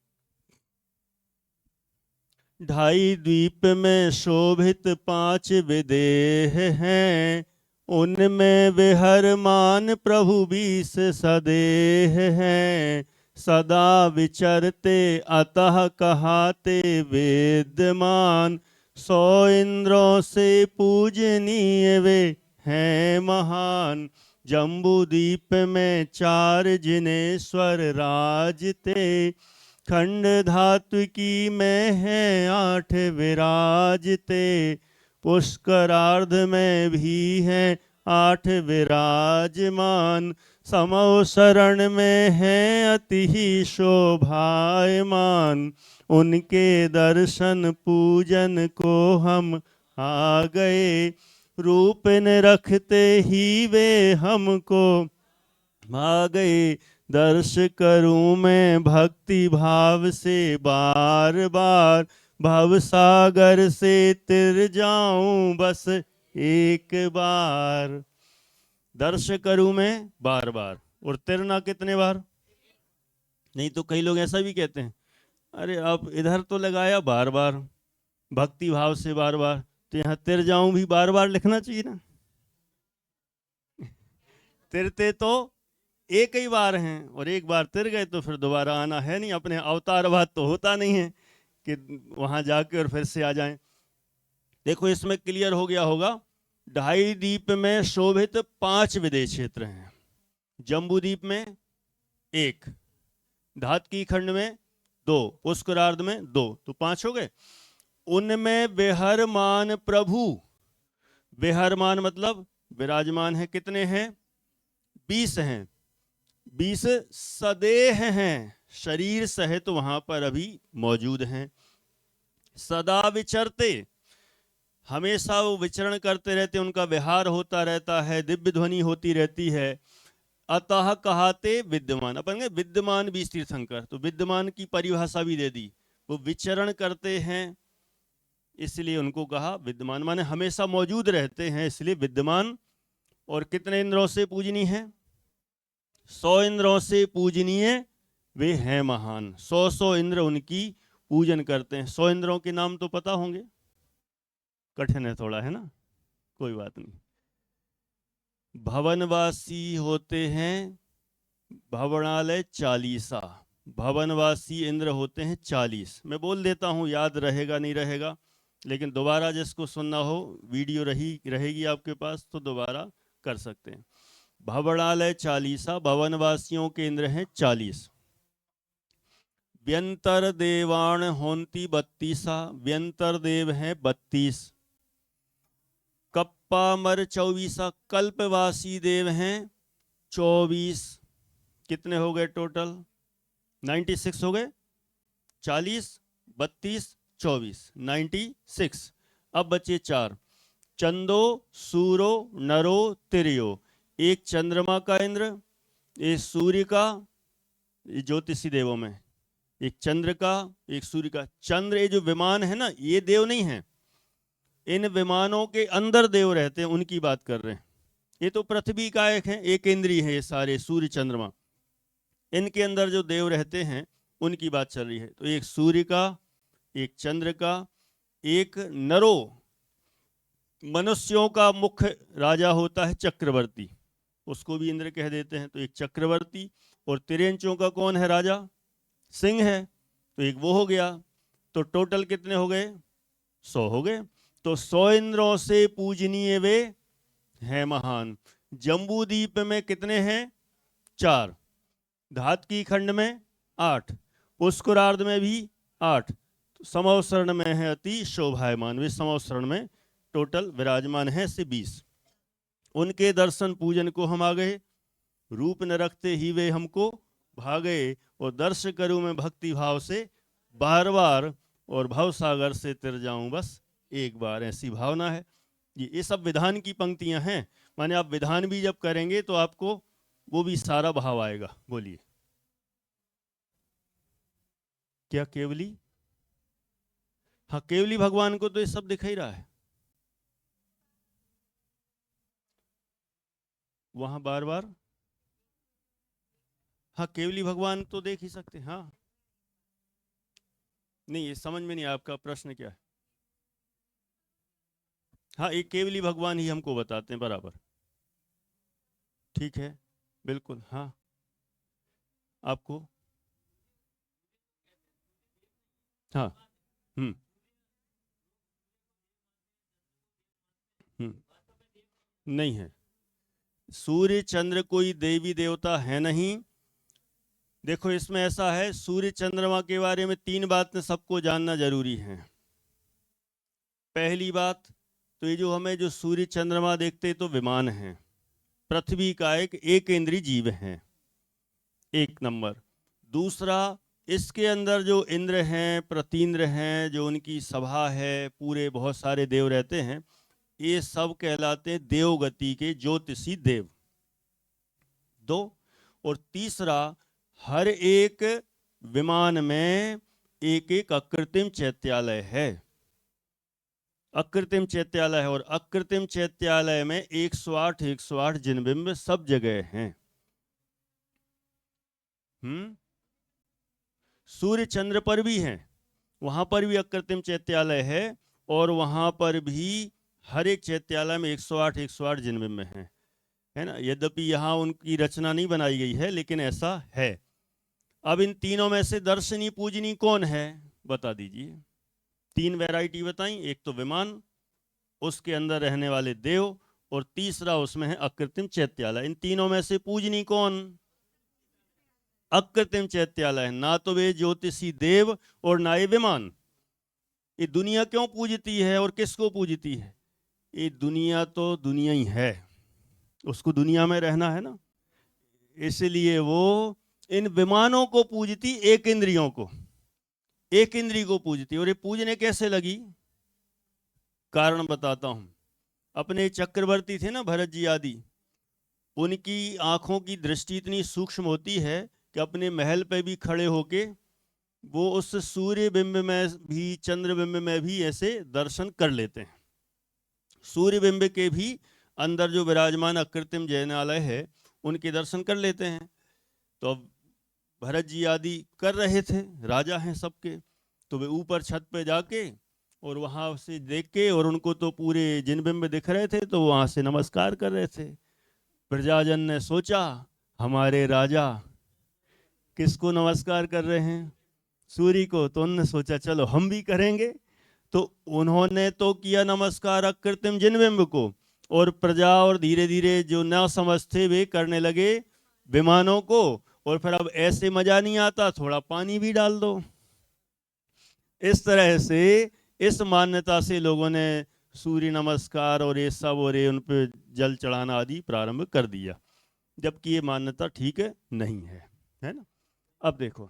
2.5 द्वीप में शोभित 5 विदेह हैं, उनमें विहरमान प्रभु 20 सदेह हैं। सदा विचरते अतः कहाते विद्यमान, 100 इंद्रों से पूजनीय वे हैं महान। जम्बूद्वीप में 4 जिनेश्वर राजते, खंड धातु की में है 8 विराजते। पुष्करार्ध में भी हैं 8 विराजमान, समौ शरण में है अति ही शोभायमान, उनके दर्शन पूजन को हम आ गए, रूप न रखते ही वे हमको भा गए, दर्श करूं मैं भक्ति भाव से बार बार, भव सागर से तिर जाऊं बस एक बार। दर्श करूं मैं बार बार, और तिरना कितने बार? नहीं तो कई लोग ऐसा भी कहते हैं, अरे अब इधर तो लगाया बार बार, भक्ति भाव से बार बार, तो यहाँ तिर जाऊं भी बार बार लिखना चाहिए ना। तिरते तो एक ही बार हैं, और एक बार तिर गए तो फिर दोबारा आना है नहीं, अपने अवतारवाद तो होता नहीं है कि वहां जाके और फिर से आ जाएं। देखो इसमें क्लियर हो गया होगा, ढाई द्वीप में शोभित 5 विदेश क्षेत्र हैं, जम्बू द्वीप में 1, धातकी खंड में 2, पुष्करार्ध में 2, तो 5 हो गए। उनमें विहरमान प्रभु, विहरमान मतलब विराजमान है, कितने हैं? 20 हैं। 20 सदेह हैं, शरीर सहित वहां पर अभी मौजूद हैं। सदा विचरते, हमेशा वो विचरण करते रहते, उनका विहार होता रहता है, दिव्य ध्वनि होती रहती है। अतः कहाते विद्यमान, अपन विद्यमान 20 तीर्थंकर, तो विद्यमान की परिभाषा भी दे दी, वो विचरण करते हैं इसलिए उनको कहा विद्यमान, माने हमेशा मौजूद रहते हैं इसलिए विद्यमान। और कितने इंद्रों से पूजनीय है? 100 इंद्रों से पूजनीय वे हैं महान। 100 इंद्र उनकी पूजन करते हैं। 100 इंद्रों के नाम तो पता होंगे, कठिन है थोड़ा, है ना, कोई बात नहीं। भवनवासी होते हैं भवनालय 40, भवनवासी इंद्र होते हैं 40। मैं बोल देता हूँ, याद रहेगा नहीं रहेगा, लेकिन दोबारा जिसको सुनना हो, वीडियो रहेगी आपके पास तो दोबारा कर सकते हैं। भवनालय 40, भवनवासियों के इंद्र हैं 40। व्यंतर देवाण होंती 32, व्यंतर देव हैं 32। कप्पामर 24, कल्पवासी देव हैं 24। कितने हो गए टोटल? 96 हो गए। 40, 32, 24, 96। अब बचे 4, चंदो, सूरो, नरो, तिरियो। एक चंद्रमा का इंद्र, एक सूर्य का, ज्योतिषी देवों में एक चंद्र का, एक सूर्य का। चंद्र ये जो विमान है ना, ये देव नहीं है, इन विमानों के अंदर देव रहते हैं, उनकी बात कर रहे हैं। ये तो पृथ्वी का एक है, एक इंद्रिय है, ये सारे सूर्य चंद्रमा, इनके अंदर जो देव रहते हैं उनकी बात चल रही है। तो एक सूर्य का, एक चंद्र का, एक नरो, मनुष्यों का मुख्य राजा होता है चक्रवर्ती, उसको भी इंद्र कह देते हैं, तो एक चक्रवर्ती। और तिरंचों का कौन है राजा? सिंह है, तो एक वो हो गया। तो टोटल कितने हो गए? 100 हो गए। तो 100 इंद्रों से पूजनीय वे हैं महान। जम्बू द्वीप में कितने हैं? 4, धातकी खंड में 8, पुष्करार्ध में भी 8, समवसरण में है अति शोभायमान, वे समवसरण में टोटल विराजमान है से 20। उनके दर्शन पूजन को हम आ गए, रूप न रखते ही वे हमको भागे, और दर्श करूं मैं भक्ति भाव से बार बार, और भव सागर से तिर जाऊं बस एक बार, ऐसी भावना है। ये सब विधान की पंक्तियां हैं, माने आप विधान भी जब करेंगे तो आपको वो भी सारा भाव आएगा। बोलिए, क्या केवली? हाँ, केवली भगवान को तो ये सब दिख ही रहा है, वहां बार बार। हाँ, केवली भगवान तो देख ही सकते हैं। हाँ, नहीं ये समझ में नहीं, आपका प्रश्न क्या है? हाँ, एक केवली भगवान ही हमको बताते हैं बराबर, ठीक है, बिल्कुल। हाँ, आपको, हाँ, हम्म, नहीं है। सूर्य चंद्र कोई देवी देवता है नहीं। देखो इसमें ऐसा है, सूर्य चंद्रमा के बारे में 3 बातें सबको जानना जरूरी है। पहली बात तो ये जो हमें जो सूर्य चंद्रमा देखते तो विमान हैं, पृथ्वी का एक इंद्रिय जीव है, एक नंबर। दूसरा, इसके अंदर जो इंद्र हैं, प्रतीन्द्र हैं, जो उनकी सभा है, पूरे बहुत सारे देव रहते हैं, ये सब कहलाते हैं देवगति के ज्योतिषी देव। दो, और तीसरा, हर एक विमान में एक एक अकृत्रिम चैत्यालय है। अकृत्रिम चैत्यालय है, और अकृत्रिम चैत्यालय में 108 जिनबिंब सब जगह हैं। सूर्य चंद्र पर भी हैं, वहां पर भी अकृत्रिम चैत्यालय है, और वहां पर भी हर एक चैत्यालय में 108 जिनबिंब हैं, है ना। यद्यपि यहाँ उनकी रचना नहीं बनाई गई है, लेकिन ऐसा है। अब इन तीनों में से दर्शनी पूजनी कौन है, बता दीजिए। 3 वैरायटी बताई, एक तो विमान, उसके अंदर रहने वाले देव, और तीसरा उसमें है अकृत्रिम चैत्यालय। इन तीनों में से पूजनी कौन? अकृत्रिम चैत्यालय। ना तो वे ज्योतिषी देव और ना ये विमान। ये दुनिया क्यों पूजती है और किसको पूजती है? ये दुनिया तो दुनिया ही है, उसको दुनिया में रहना है ना, इसलिए वो इन विमानों को पूजती, एक इंद्रियों को, एक इंद्रिय को पूजती। और ये पूजने कैसे लगी, कारण बताता हूं। अपने चक्रवर्ती थे ना, भरत जी आदि, उनकी आंखों की दृष्टि इतनी सूक्ष्म होती है कि अपने महल पे भी खड़े होके वो उस सूर्य बिंब में भी, चंद्र बिंब में भी ऐसे दर्शन कर लेते हैं। सूर्य बिंब के भी अंदर जो विराजमान अकृत्रिम जयनालय है, उनके दर्शन कर लेते हैं। तो अब भरत जी आदि कर रहे थे, राजा हैं सबके, तो वे ऊपर छत पे जाके और वहां से देख के, और उनको तो पूरे जिनबिंब दिख रहे थे, तो वहां से नमस्कार कर रहे थे। प्रजाजन ने सोचा, हमारे राजा किसको नमस्कार कर रहे हैं? सूर्य को। तो उन्होंने सोचा चलो हम भी करेंगे। तो उन्होंने तो किया नमस्कार अकृत्रिम जिनबिंब को, और प्रजा और धीरे धीरे जो न समझते वे करने लगे विमानों को। और फिर अब ऐसे मजा नहीं आता, थोड़ा पानी भी डाल दो। इस तरह से, इस मान्यता से लोगों ने सूर्य नमस्कार और ये सब और ये उन पे जल चढ़ाना आदि प्रारंभ कर दिया, जबकि ये मान्यता ठीक नहीं है ना। अब देखो,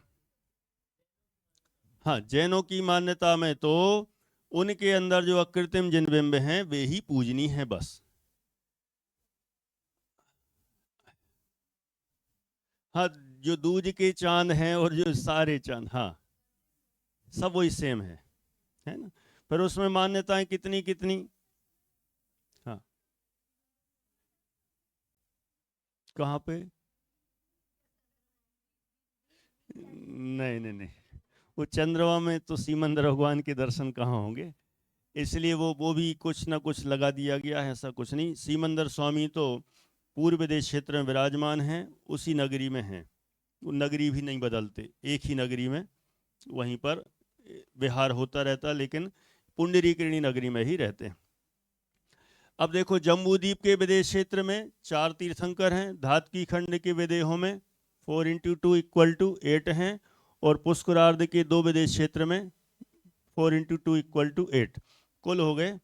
हाँ, जैनों की मान्यता में तो उनके अंदर जो अकृत्रिम जिनबिंब हैं वे ही पूजनीय हैं बस। हाँ, जो दूज के चांद हैं और जो सारे चांद, हाँ, सब वही सेम है ना। पर उसमें मान्यताएं कितनी कितनी। हाँ, कहाँ पे? नहीं नहीं नहीं, वो चंद्रमा में तो सीमंदर भगवान के दर्शन कहाँ होंगे, इसलिए वो भी कुछ ना कुछ लगा दिया गया है, ऐसा कुछ नहीं। सीमंदर स्वामी तो पूर्व देश क्षेत्र में विराजमान हैं, उसी नगरी में हैं, वो नगरी भी नहीं बदलते, एक ही नगरी में वहीं पर विहार होता रहता, लेकिन पुंडरीकिणी नगरी में ही रहते हैं। अब देखो, जम्बूद्वीप के विदेश क्षेत्र में 4 तीर्थंकर हैं, धातकी खंड के विदेहों में 4 × 2 = 8 हैं, और पुष्करार्ध के 2 विदेश क्षेत्र में 4 × 2 = 8, कुल हो गए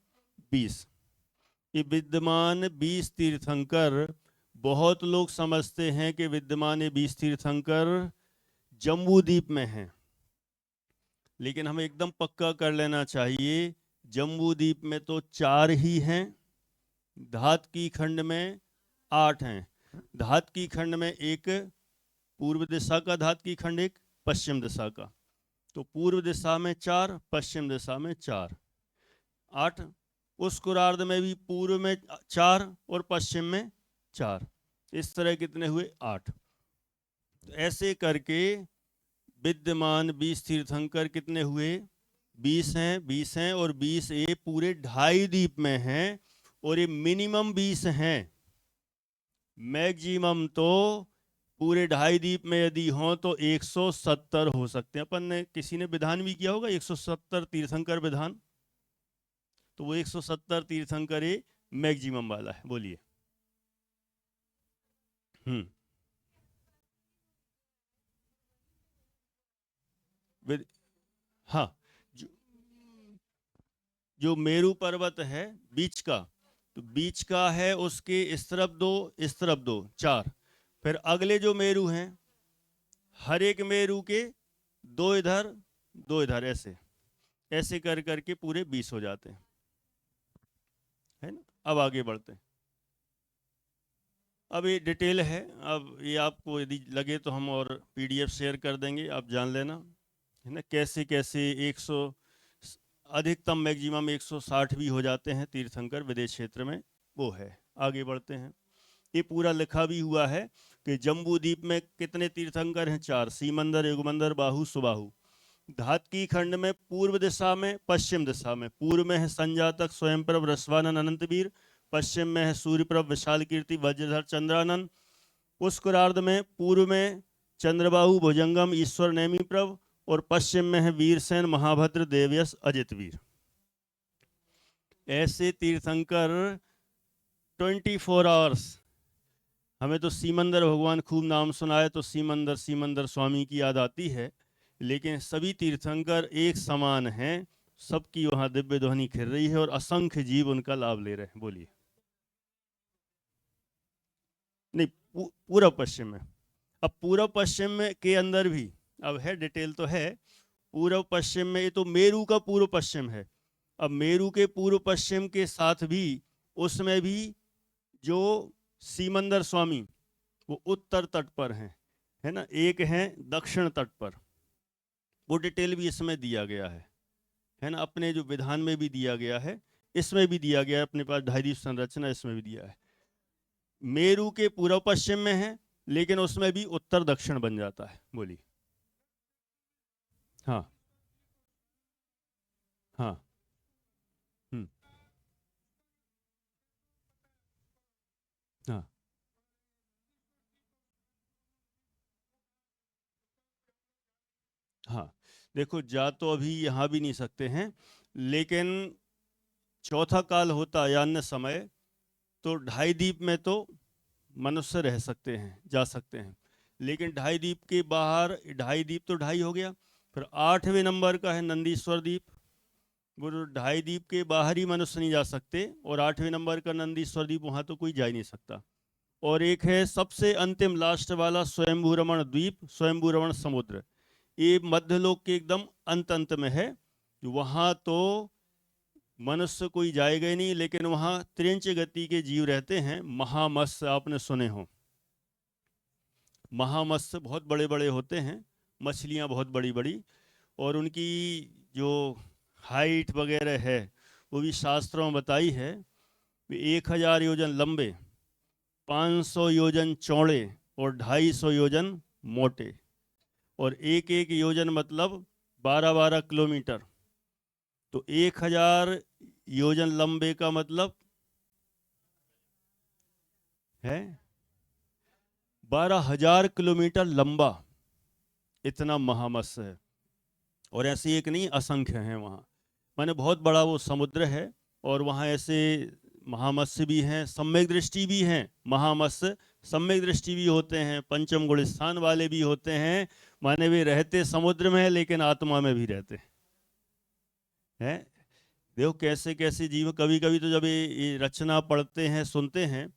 20। ये विद्यमान 20 तीर्थंकर, बहुत लोग समझते हैं कि विद्यमान ये 20 तीर्थंकर जम्बूद्वीप में हैं, लेकिन हमें एकदम पक्का कर लेना चाहिए, जम्बूद्वीप में तो 4 ही हैं, धातकी खंड में 8 हैं। धातकी खंड में एक पूर्व दिशा का धातकी खंड, एक पश्चिम दिशा का, तो पूर्व दिशा में 4, पश्चिम दिशा में 4, 8। उस कुरार्ध में भी पूर्व में 4 और पश्चिम में 4, इस तरह कितने हुए? 8। तो ऐसे करके विद्यमान 20 तीर्थंकर कितने हुए? 20 हैं, 20 हैं, और 20 ये पूरे 2.5 द्वीप में हैं, और ये मिनिमम 20 हैं। मैक्सिमम तो पूरे 2.5 द्वीप में यदि हों तो 170 हो सकते हैं। अपन ने, किसी ने विधान भी किया होगा 170 तीर्थंकर विधान, तो वो 170 तीर्थंकर ये मैक्सिमम वाला है। बोलिए। हाँ, जो, जो मेरू पर्वत है बीच का, तो बीच का है उसके इस तरफ 2, इस तरफ 2, 4। फिर अगले जो मेरू हैं, हर एक मेरू के 2 इधर 2 इधर, ऐसे ऐसे कर करके पूरे 20 हो जाते हैं, है ना। अब आगे बढ़ते हैं। अब ये डिटेल है, अब ये आपको यदि लगे तो हम और पीडीएफ शेयर कर देंगे, आप जान लेना, है ना। कैसे कैसे 100 अधिकतम मैक्सिमम 160 भी हो जाते हैं तीर्थंकर विदेश क्षेत्र में, वो है। आगे बढ़ते हैं। ये पूरा लिखा भी हुआ है कि जम्बू द्वीप में कितने तीर्थंकर हैं, 4, सीमंदर, युगमंदर, बाहु, सुबाहु। धातकी खंड में पूर्व दिशा में, पश्चिम दिशा में, पूर्व में है संजातक, स्वयंप्रभ, रसवानन, अनंतवीर। पश्चिम में है सूर्यप्रभ, विशाल कीर्ति, वज्रधर, चंद्रानन। पुष्करार्ध में पूर्व में चंद्रबाहु, भुजंगम, ईश्वर, नेमिप्रभ। और पश्चिम में है वीरसेन, महाभद्र, देवयस, अजितवीर। ऐसे तीर्थंकर 24 आवर्स। हमें तो सीमंदर भगवान खूब नाम सुना है, तो सीमंदर सीमंदर स्वामी की याद आती है, लेकिन सभी तीर्थंकर एक समान हैं, सबकी वहां दिव्य ध्वनि खिल रही है और असंख्य जीव उनका लाभ ले रहे हैं। बोलिए। नहीं, पूर्व पश्चिम में। अब पूर्व पश्चिम में के अंदर भी अब है, डिटेल तो है। पूर्व पश्चिम में, ये तो मेरू का पूर्व पश्चिम है। अब मेरू के पूर्व पश्चिम के साथ भी उसमें भी जो सीमंदर स्वामी वो उत्तर तट पर हैं, है ना। एक है दक्षिण तट पर, वो डिटेल भी इसमें दिया गया है ना। अपने जो विधान में भी दिया गया है, इसमें भी दिया गया है, अपने पास ढाईदीप संरचना इसमें भी दिया है। मेरू के पूर्व पश्चिम में है, लेकिन उसमें भी उत्तर दक्षिण बन जाता है। बोलिए। हाँ हाँ। हम्म। हाँ हाँ। देखो, जा तो अभी यहाँ भी नहीं सकते हैं, लेकिन चौथा काल होता या अन्य समय, तो ढाई द्वीप में तो मनुष्य रह सकते हैं, जा सकते हैं। लेकिन ढाई द्वीप के बाहर, ढाई द्वीप तो ढाई हो गया, फिर 8वें नंबर का है नंदीश्वर द्वीप। वो जो ढाई द्वीप के बाहर ही मनुष्य नहीं जा सकते, और 8वें नंबर का नंदीश्वर द्वीप, वहाँ तो कोई जा ही नहीं सकता। और एक है सबसे अंतिम लास्ट वाला स्वयंभू रमण द्वीप, स्वयंभू रमण समुद्र। ये मध्यलोक के एकदम अंत अंत में है। वहाँ तो मनुष्य कोई जाएगा ही नहीं, लेकिन वहाँ त्रिंच गति के जीव रहते हैं। महामत्स्य आपने सुने हो, महामत्स्य बहुत बड़े बड़े होते हैं, मछलियाँ बहुत बड़ी बड़ी, और उनकी जो हाइट वगैरह है वो भी शास्त्रों में बताई है। 1000 योजन लंबे, 500 योजन चौड़े और 250 योजन मोटे। और एक एक योजन मतलब 12-12 किलोमीटर। तो 1000 योजन लंबे का मतलब है 12,000 किलोमीटर लंबा, इतना महामत्स्य है। और ऐसे एक नहीं, असंख्य हैं वहाँ, माने बहुत बड़ा वो समुद्र है। और वहाँ ऐसे महामत्स्य भी हैं, सम्यक दृष्टि भी हैं। महामत्स्य सम्यक दृष्टि भी होते हैं, पंचम गुण स्थान वाले भी होते हैं, माने वे रहते समुद्र में लेकिन आत्मा में भी रहते हैं। देखो कैसे कैसे जीव, कभी कभी तो जब ये रचना पढ़ते हैं, सुनते हैं,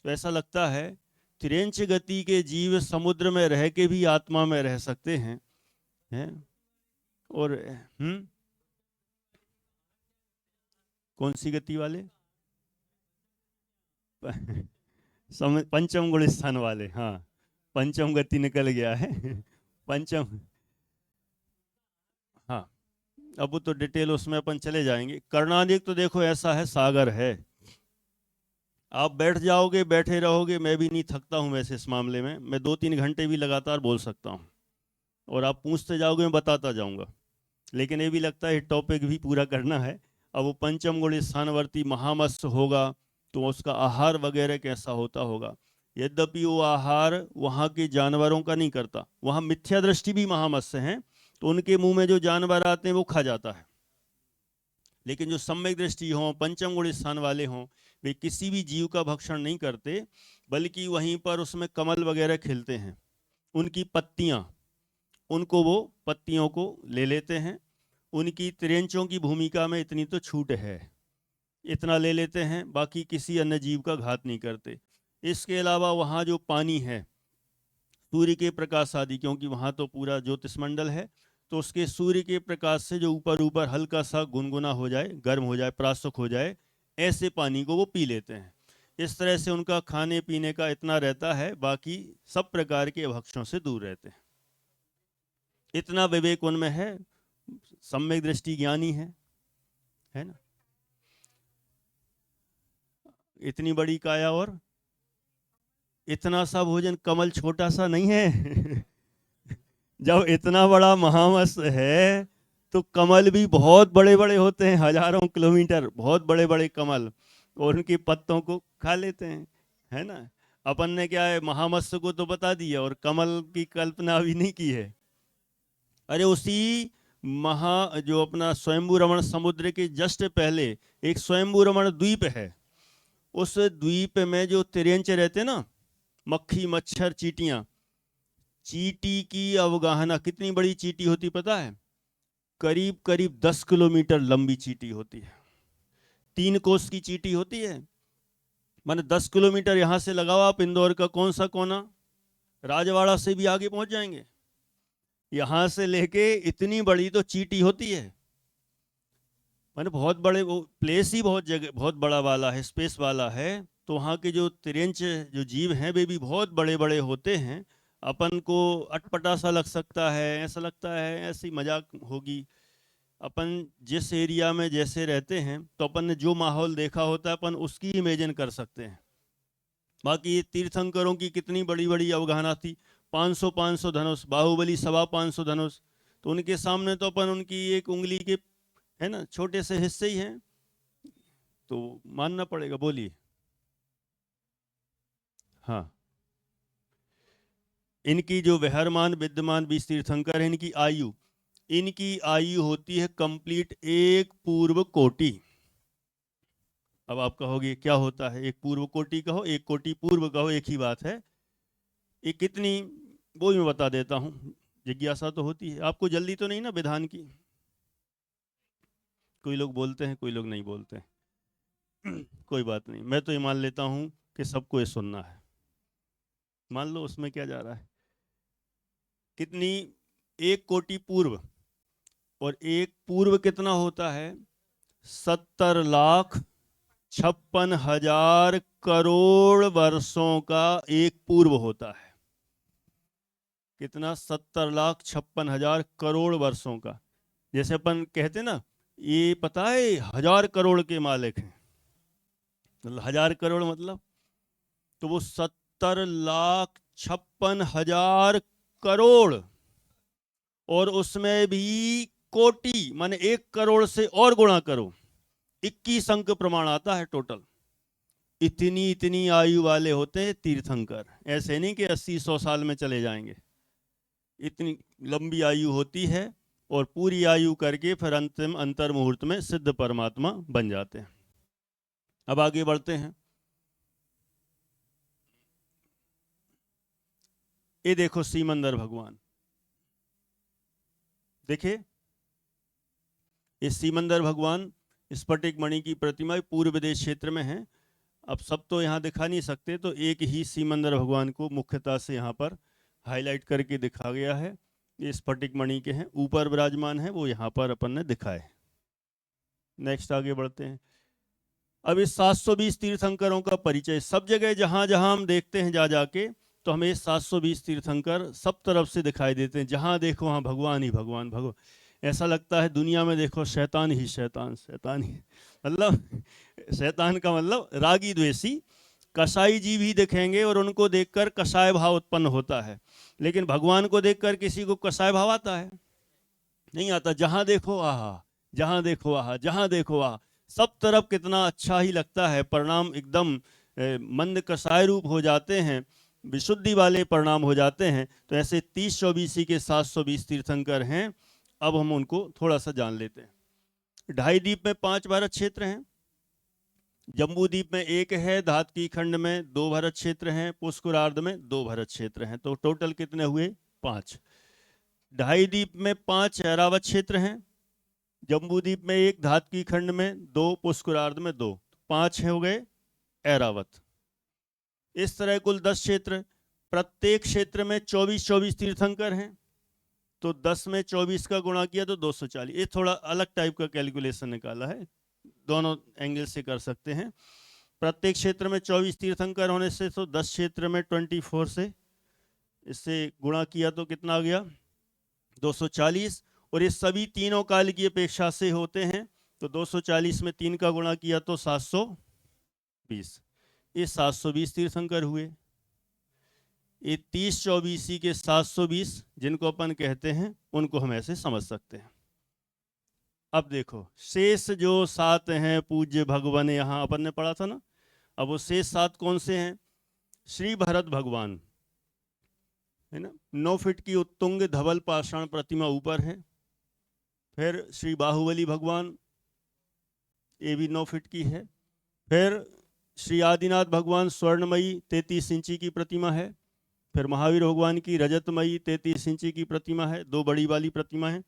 तो ऐसा लगता है त्रिंच गति के जीव समुद्र में रह के भी आत्मा में रह सकते हैं। और कौन सी गति वाले? पंचम गुण स्थान वाले, हाँ। पंचम गति निकल गया है। पंचम, हाँ। अब वो तो डिटेल उसमें अपन चले जाएंगे। कर्णाधिक तो देखो ऐसा है, सागर है। आप बैठ जाओगे, बैठे रहोगे, मैं भी नहीं थकता हूँ वैसे इस मामले में, मैं 2-3 घंटे भी लगातार बोल सकता हूँ, और आप पूछते जाओगे मैं बताता जाऊंगा। लेकिन ये भी लगता है टॉपिक भी पूरा करना है। अब वो पंचम गुण स्थानवर्ती महामत्स्य होगा, तो उसका आहार वगैरह कैसा होता होगा। यद्यपि वो आहार वहाँ के जानवरों का नहीं करता, वहाँ मिथ्या दृष्टि भी महामत्स्य हैं, तो उनके मुंह में जो जानवर आते हैं वो खा जाता है। लेकिन जो सम्यक दृष्टि हों, पंचम गुण स्थान वाले हों, वे किसी भी जीव का भक्षण नहीं करते, बल्कि वहीं पर उसमें कमल वगैरह खिलते हैं, उनकी पत्तियाँ, उनको वो पत्तियों को ले लेते हैं। उनकी त्रियंचों की भूमिका में इतनी तो छूट है, इतना ले लेते हैं, बाकी किसी अन्य जीव का घात नहीं करते। इसके अलावा वहाँ जो पानी है, सूर्य के प्रकाश आदि, क्योंकि वहाँ तो पूरा ज्योतिषमंडल है, तो उसके सूर्य के प्रकाश से जो ऊपर ऊपर हल्का सा गुनगुना हो जाए, गर्म हो जाए, परासुक हो जाए, ऐसे पानी को वो पी लेते हैं। इस तरह से उनका खाने पीने का इतना रहता है, बाकी सब प्रकार के भक्षणों से दूर रहते हैं। इतना विवेक उनमें है, सम्यक दृष्टि ज्ञानी है ना। इतनी बड़ी काया और इतना सा भोजन, कमल छोटा सा नहीं है। जब इतना बड़ा महामत्स्य है तो कमल भी बहुत बड़े बड़े होते हैं, हजारों किलोमीटर बहुत बड़े बड़े कमल, और उनके पत्तों को खा लेते हैं, है ना। अपन ने क्या है, महामत्स्य को तो बता दिया और कमल की कल्पना अभी नहीं की है। अरे उसी जो अपना स्वयंभू रमण समुद्र के जस्ट पहले एक स्वयंभू रमण द्वीप है, उस द्वीप में जो तिरंचे रहते हैं ना, मक्खी मच्छर चींटियां, चींटी की अवगाहना, कितनी बड़ी चींटी होती पता है? करीब करीब 10 किलोमीटर लंबी चींटी होती है, 3 कोस की चींटी होती है। माने 10 किलोमीटर यहां से लगाओ आप, इंदौर का कौन सा कोना, राजवाड़ा से भी आगे पहुंच जाएंगे। यहां से लेके इतनी बड़ी तो चींटी होती है। माने बहुत बड़े, वो प्लेस ही बहुत जगह बहुत बड़ा वाला है, स्पेस वाला है। तो वहाँ के जो तिरंच जो जीव हैं वे भी बहुत बड़े बड़े होते हैं। अपन को अटपटा सा लग सकता है, ऐसा लगता है ऐसी मजाक होगी। अपन जिस एरिया में जैसे रहते हैं तो अपन ने जो माहौल देखा होता है अपन उसकी इमेजिन कर सकते हैं। बाकी ये तीर्थंकरों की कितनी बड़ी बड़ी अवगाहना थी, 500 धनुष, बाहुबली 525 धनुष, तो उनके सामने तो अपन उनकी एक उंगली के, है ना, छोटे से हिस्से ही हैं, तो मानना पड़ेगा। बोलिए। हाँ, इनकी जो विहरमान विद्यमान 20 तीर्थंकर है, इनकी आयु होती है कंप्लीट एक पूर्व कोटि। अब आप कहोगे क्या होता है एक पूर्व कोटि कहो, एक कोटि पूर्व कहो, एक ही बात है। ये कितनी, वो मैं बता देता हूँ, जिज्ञासा तो होती है आपको, जल्दी तो नहीं ना विधान की? कोई लोग बोलते हैं, कोई लोग नहीं बोलते हैं। कोई बात नहीं, मैं तो ये मान लेता हूँ कि सबको ये सुनना है, मान लो, उसमें क्या जा रहा है। कितनी, एक कोटि पूर्व, और एक पूर्व कितना होता है? 70,56,000 करोड़ वर्षों का एक पूर्व होता है। कितना? 70,56,000 करोड़ वर्षों का। जैसे अपन कहते ना, ये पता है 1000 करोड़ के मालिक हैं, मतलब 1000 करोड़ मतलब, तो वो 70,56,000 करोड़, और उसमें भी कोटि, माने 1 करोड़ से और गुणा करो, 21 अंक प्रमाण आता है टोटल। इतनी इतनी आयु वाले होते हैं तीर्थंकर, ऐसे नहीं कि 80-100 साल में चले जाएंगे, इतनी लंबी आयु होती है, और पूरी आयु करके फिर अंतिम अंतर मुहूर्त में सिद्ध परमात्मा बन जाते हैं। अब आगे बढ़ते हैं। ये देखो सीमंदर भगवान, देखिए ये सीमंदर भगवान स्फटिक मणि की प्रतिमा पूर्व विदेश क्षेत्र में है। अब सब तो यहाँ दिखा नहीं सकते, तो एक ही सीमंदर भगवान को मुख्यतः से यहाँ पर हाईलाइट करके दिखा गया है। ये स्फटिक मणि के हैं, ऊपर विराजमान है, वो यहाँ पर अपन ने दिखाए। नेक्स्ट आगे बढ़ते हैं। अब इस 720 तीर्थंकरों का परिचय, सब जगह जहाँ जहाँ हम देखते हैं जा जाके, तो हमें 720 तीर्थंकर सब तरफ से दिखाई देते हैं। जहाँ देखो वहाँ भगवान ही भगवान, भगवान। ऐसा लगता है दुनिया में देखो शैतान ही शैतान, शैतान ही, मतलब शैतान का मतलब रागी द्वेषी, कसाई जी भी दिखेंगे और उनको देखकर कसाय भाव उत्पन्न होता है। लेकिन भगवान को देखकर किसी को कसाय भाव आता है? नहीं आता। जहां देखो आहा, जहां देखो आहा, जहां देखो आहा, सब तरफ कितना अच्छा ही लगता है। परिणाम एकदम मंद कसाय रूप हो जाते हैं, विशुद्धि वाले परिणाम हो जाते हैं। तो ऐसे 30-24 के 720 तीर्थंकर हैं। अब हम उनको थोड़ा सा जान लेते हैं। ढाई द्वीप में 5 भारत क्षेत्र हैं, जम्बू द्वीप में 1 है, धातकी खंड में 2 भारत क्षेत्र हैं, पुष्करार्ध में 2 भारत क्षेत्र हैं, तो टोटल कितने हुए? 5। ढाई द्वीप में 5 ऐरावत क्षेत्र हैं, जम्बूद्वीप में 1, धातकी खंड में 2, पुष्करार्ध में 2, 5 हो गए ऐरावत। इस तरह कुल 10 क्षेत्र, प्रत्येक क्षेत्र में 24-24 तीर्थंकर हैं, तो 10 में 24 का गुणा किया तो 240। ये थोड़ा अलग टाइप का कैलकुलेशन निकाला है, दोनों एंगल से कर सकते हैं। प्रत्येक क्षेत्र में 24 तीर्थंकर होने से तो 10 क्षेत्र में 24 से इससे गुणा किया तो कितना आ गया 240। और ये सभी तीनों काल की अपेक्षा से होते हैं, तो 240 में 3 का गुणा किया तो 720। ये 720 तीर्थंकर हुए। ये 30-24 के 720 जिनको अपन कहते हैं उनको हम ऐसे समझ सकते हैं। अब देखो शेष जो 7 हैं पूज्य भगवान, यहाँ अपन ने पढ़ा था ना, अब वो शेष 7 कौन से हैं? श्री भरत भगवान है ना, 9 फीट की उत्तुंग धवल पाषाण प्रतिमा ऊपर है। फिर श्री बाहुबली भगवान, ये भी 9 फीट की है। फिर श्री आदिनाथ भगवान स्वर्णमयी 33 इंची की प्रतिमा है। फिर महावीर भगवान की रजतमयी 33 इंची की प्रतिमा है, 2 बड़ी वाली प्रतिमा है।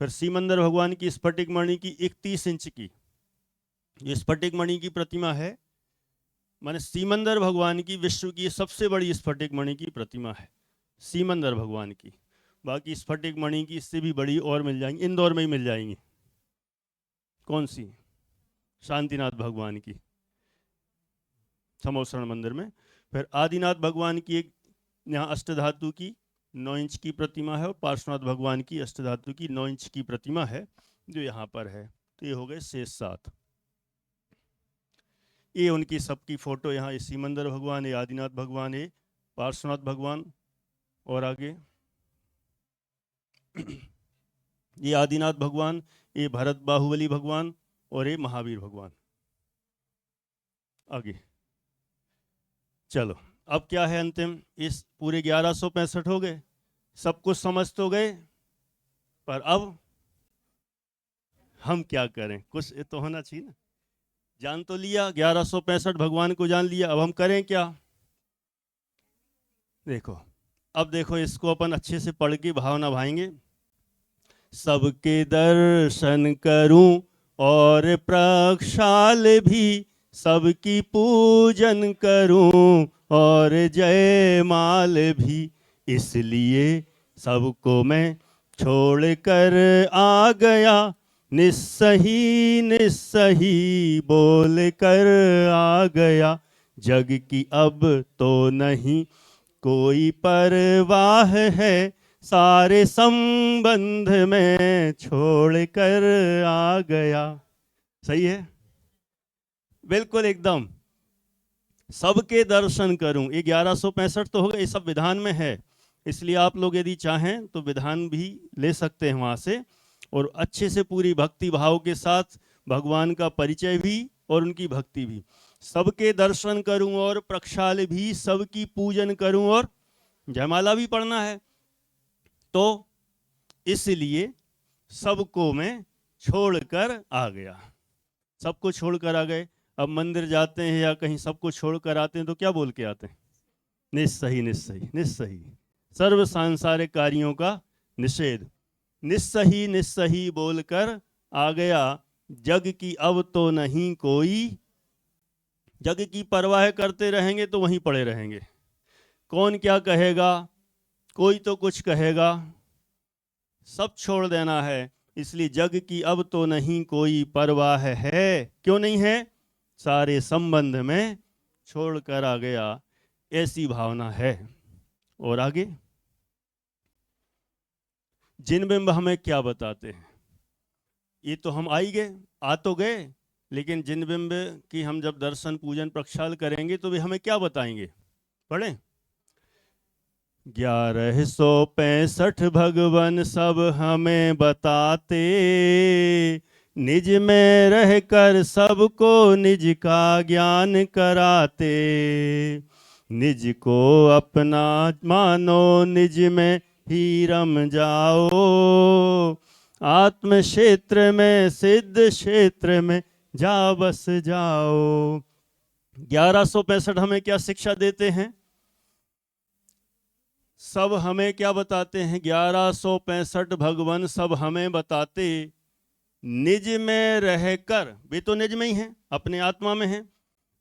फिर सीमंदर भगवान की स्फटिक मणि की 31 इंच की, ये स्फटिक मणि की प्रतिमा है, माने सीमंदर भगवान की विश्व की सबसे बड़ी स्फटिक मणि की प्रतिमा है सीमंदर भगवान की। बाकी स्फटिक मणि की इससे भी बड़ी और मिल जाएंगी, इंदौर में ही मिल जाएंगी। कौन सी? शांतिनाथ भगवान की समोसरण मंदिर में। फिर आदिनाथ भगवान की एक यहाँ अष्टधातु की 9 इंच की प्रतिमा है, और पार्श्वनाथ भगवान की अष्टधातु की 9 इंच की प्रतिमा है जो यहाँ पर है। तो ये हो गए शेष 7। ये उनकी सबकी फोटो यहाँ, ये सीमंदर भगवान, ये आदिनाथ भगवान, ये पार्श्वनाथ भगवान, और आगे ये आदिनाथ भगवान, ये भरत बाहुबली भगवान, और ये महावीर भगवान। आगे चलो, अब क्या है अंतिम, इस पूरे 1165 हो गए, सब कुछ समझ तो गए, पर अब हम क्या करें? कुछ तो होना चाहिए ना। जान तो लिया 1165 भगवान को जान लिया, अब हम करें क्या? देखो, अब देखो इसको अपन अच्छे से पढ़ के भावना भाएंगे। सबके दर्शन करूं और प्रक्षाल भी, सबकी पूजन करूं और जयमाल भी, इसलिए सबको मैं छोड़ कर आ गया, निस्सही निस्सही बोल कर आ गया, जग की अब तो नहीं कोई परवाह है, सारे संबंध में छोड़ कर आ गया। सही है, बिल्कुल एकदम। सबके दर्शन करूं, ये 1165 तो हो गया, ये सब विधान में है, इसलिए आप लोग यदि चाहें तो विधान भी ले सकते हैं वहां से, और अच्छे से पूरी भक्ति भाव के साथ भगवान का परिचय भी और उनकी भक्ति भी। सबके दर्शन करूं और प्रक्षाल भी, सबकी पूजन करूं और जयमाला भी पढ़ना है, तो इसलिए सबको मैं छोड़कर आ गया। सबको छोड़कर आ गए। अब मंदिर जाते हैं या कहीं सबको छोड़कर आते हैं तो क्या बोल के आते हैं? निस्सही निस्सही निस्सही, सर्व सांसारिक कार्यों का निषेध। निस्सही निस्सही बोलकर आ गया, जग की अब तो नहीं कोई। जग की परवाह करते रहेंगे तो वहीं पड़े रहेंगे, कौन क्या कहेगा, कोई तो कुछ कहेगा, सब छोड़ देना है। इसलिए जग की अब तो नहीं कोई परवाह है। क्यों नहीं है? सारे संबंध में छोड़ कर आ गया, ऐसी भावना है। और आगे जिन बिंब हमें क्या बताते हैं? ये तो हम आ ही गए, आ तो गए, लेकिन जिन बिंब की हम जब दर्शन पूजन प्रक्षाल करेंगे तो वे हमें क्या बताएंगे? पढ़ें। 1165 भगवान सब हमें बताते, निज में रहकर सबको निज का ज्ञान कराते। निज को अपना मानो, निज में ही रम जाओ, आत्म क्षेत्र में सिद्ध क्षेत्र में जा बस जाओ। 1165 हमें क्या शिक्षा देते हैं? सब हमें क्या बताते हैं? 1165 भगवान सब हमें बताते, निज में रहकर, वे तो निज में ही हैं, अपने आत्मा में हैं,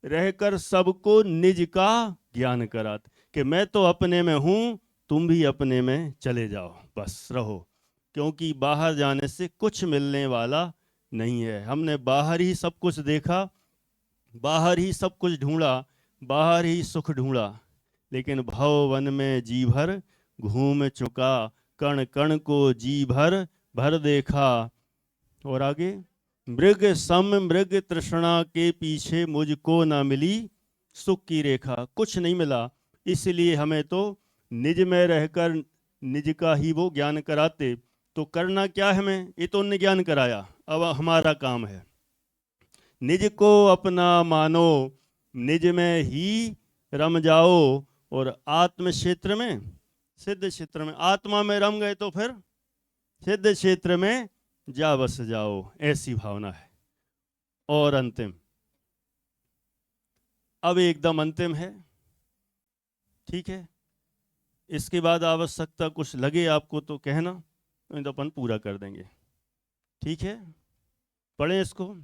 रहकर सबको निज का ज्ञान कराते, कि मैं तो अपने में हूं, तुम भी अपने में चले जाओ, बस रहो, क्योंकि बाहर जाने से कुछ मिलने वाला नहीं है। हमने बाहर ही सब कुछ देखा, बाहर ही सब कुछ ढूंढा, बाहर ही सुख ढूंढा, लेकिन भव वन में जी भर घूम चुका, कण कण को जी भर भर देखा। और आगे, मृग सम मृग तृष्णा के पीछे मुझको ना मिली सुख की रेखा, कुछ नहीं मिला, इसलिए हमें तो निज में रहकर निज का ही वो ज्ञान कराते। तो करना क्या है हमें, ये तो उनने ज्ञान कराया, अब हमारा काम है निज को अपना मानो, निज में ही रम जाओ, और आत्म क्षेत्र में सिद्ध क्षेत्र में, आत्मा में रम गए तो फिर सिद्ध क्षेत्र में जा बस जाओ, ऐसी भावना है। और अंतिम, अब एकदम अंतिम है, ठीक है, इसके बाद आवश्यकता कुछ लगे आपको तो कहना, नहीं तो अपन पूरा कर देंगे, ठीक है। पढ़ें इसको।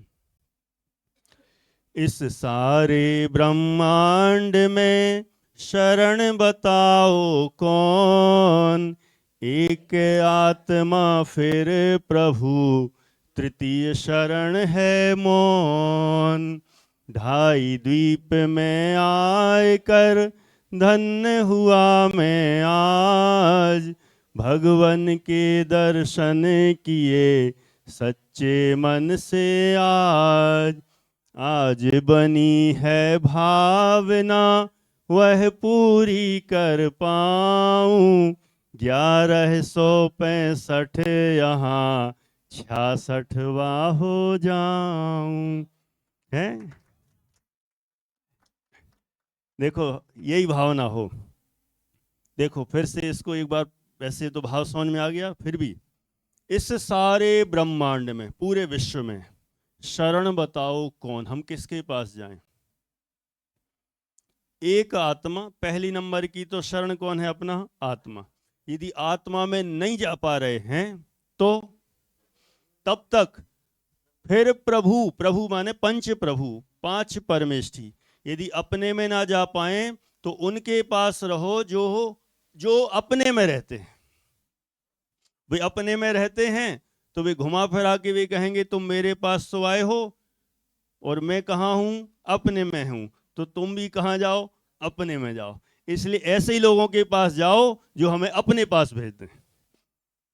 इस सारे ब्रह्मांड में शरण बताओ कौन, एक आत्मा फिर प्रभु, तृतीय शरण है मौन। ढाई द्वीप में आए कर धन्य हुआ मैं आज, भगवन के दर्शन किए सच्चे मन से आज। आज बनी है भावना वह पूरी कर पाऊं, 1165 यहाँ 66वां हो जाऊं। है, देखो यही भावना हो। देखो फिर से इसको एक बार, वैसे तो भाव समझ में आ गया, फिर भी इस सारे ब्रह्मांड में, पूरे विश्व में शरण बताओ कौन, हम किसके पास जाएं। एक आत्मा, पहली नंबर की तो शरण कौन है, अपना आत्मा। यदि आत्मा में नहीं जा पा रहे हैं तो तब तक फिर प्रभु, प्रभु माने पंच प्रभु, 5 परमेष्ठी, यदि अपने में ना जा पाए तो उनके पास रहो जो अपने में रहते हैं। वे अपने में रहते हैं तो वे घुमा फिरा के वे कहेंगे तुम मेरे पास तो आए हो और मैं कहाँ हूं, अपने में हूं, तो तुम भी कहाँ जाओ, अपने में जाओ। इसलिए ऐसे ही लोगों के पास जाओ जो हमें अपने पास भेज दें,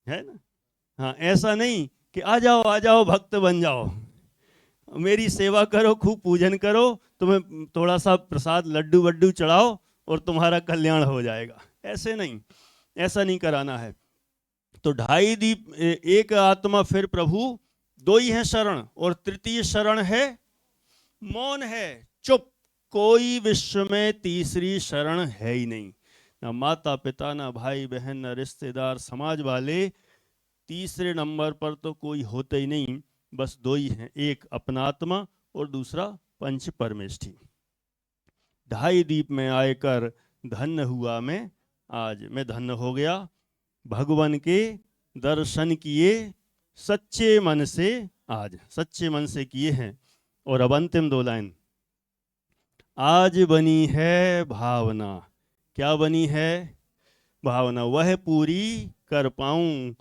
है ना। हाँ, ऐसा नहीं कि आ जाओ भक्त बन जाओ, मेरी सेवा करो, खूब पूजन करो, तुम्हें थोड़ा सा प्रसाद लड्डू वड्डू चढ़ाओ और तुम्हारा कल्याण हो जाएगा, ऐसे नहीं, ऐसा नहीं कराना है। तो ढाई दीप, एक आत्मा फिर प्रभु, 2 ही है शरण, और तृतीय शरण है मौन है, चुप। कोई विश्व में तीसरी शरण है ही नहीं, ना माता पिता, ना भाई बहन, ना रिश्तेदार, समाज वाले, तीसरे नंबर पर तो कोई होते ही नहीं, बस 2 ही हैं, एक अपना आत्मा और दूसरा पंच परमेष्ठी। ढाई दीप में आकर धन्य हुआ मैं आज, मैं धन्य हो गया, भगवान के दर्शन किए सच्चे मन से आज, सच्चे मन से किए हैं। और अब अंतिम 2 लाइन, आज बनी है भावना, क्या बनी है, भावना, वह पूरी कर पाऊं,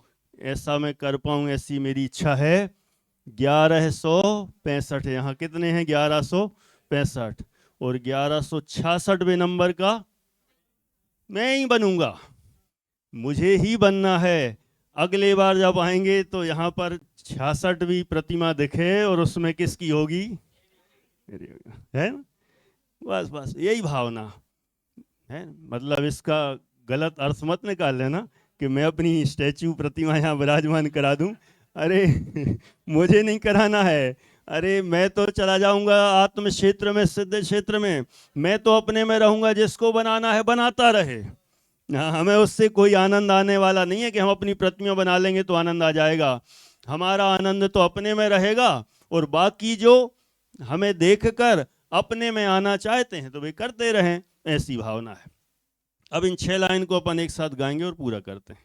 ऐसा मैं कर पाऊं, ऐसी मेरी इच्छा है। 1165, यहाँ कितने हैं, 1165, और 1166वें नंबर का मैं ही बनूंगा, मुझे ही बनना है। अगले बार जब आएंगे तो यहाँ पर 66वीं प्रतिमा दिखे और उसमें किसकी होगी, है ना। बस बस यही भावना है, मतलब इसका गलत अर्थ मत निकाल लेना कि मैं अपनी स्टैचू प्रतिमा यहाँ विराजमान करा दूं। अरे मुझे नहीं कराना है, अरे मैं तो चला जाऊंगा आत्म क्षेत्र में, सिद्ध क्षेत्र में, मैं तो अपने में रहूंगा, जिसको बनाना है बनाता रहे। हमें उससे कोई आनंद आने वाला नहीं है कि हम अपनी प्रतिमा बना लेंगे तो आनंद आ जाएगा। हमारा आनंद तो अपने में रहेगा, और बाकी जो हमें देखकर अपने में आना चाहते हैं तो वे करते रहें, ऐसी भावना है। अब इन 6 लाइन को अपन एक साथ गाएंगे और पूरा करते हैं,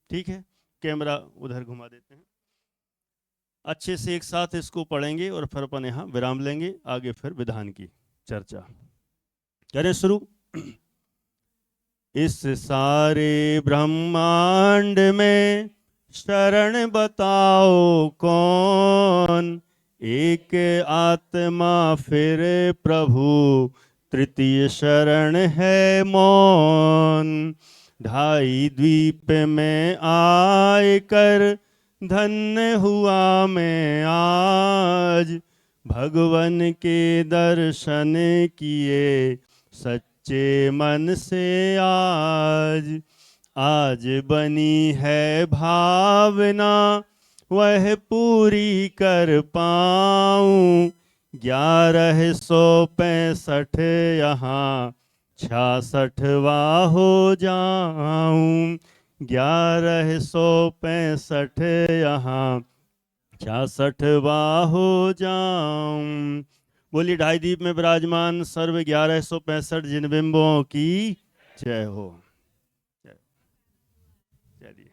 ठीक है। कैमरा उधर घुमा देते हैं। अच्छे से एक साथ इसको पढ़ेंगे और फिर अपन यहाँ विराम लेंगे, आगे फिर विधान की चर्चा करें शुरू। इस सारे ब्रह्मांड में शरण बताओ कौन, एक आत्मा फिर प्रभु तृतीय शरण है मौन। ढाई द्वीप में आए कर धन्य हुआ मैं आज, भगवन के दर्शन किए सच्चे मन से आज। आज बनी है भावना वह पूरी कर पाऊं, 1165 यहाँ 66वां हो जाऊं। 1165 यहाँ 66वां हो जाऊं। बोली ढाई द्वीप में विराजमान सर्व 1165 जिन बिंबों की जय हो। चलिए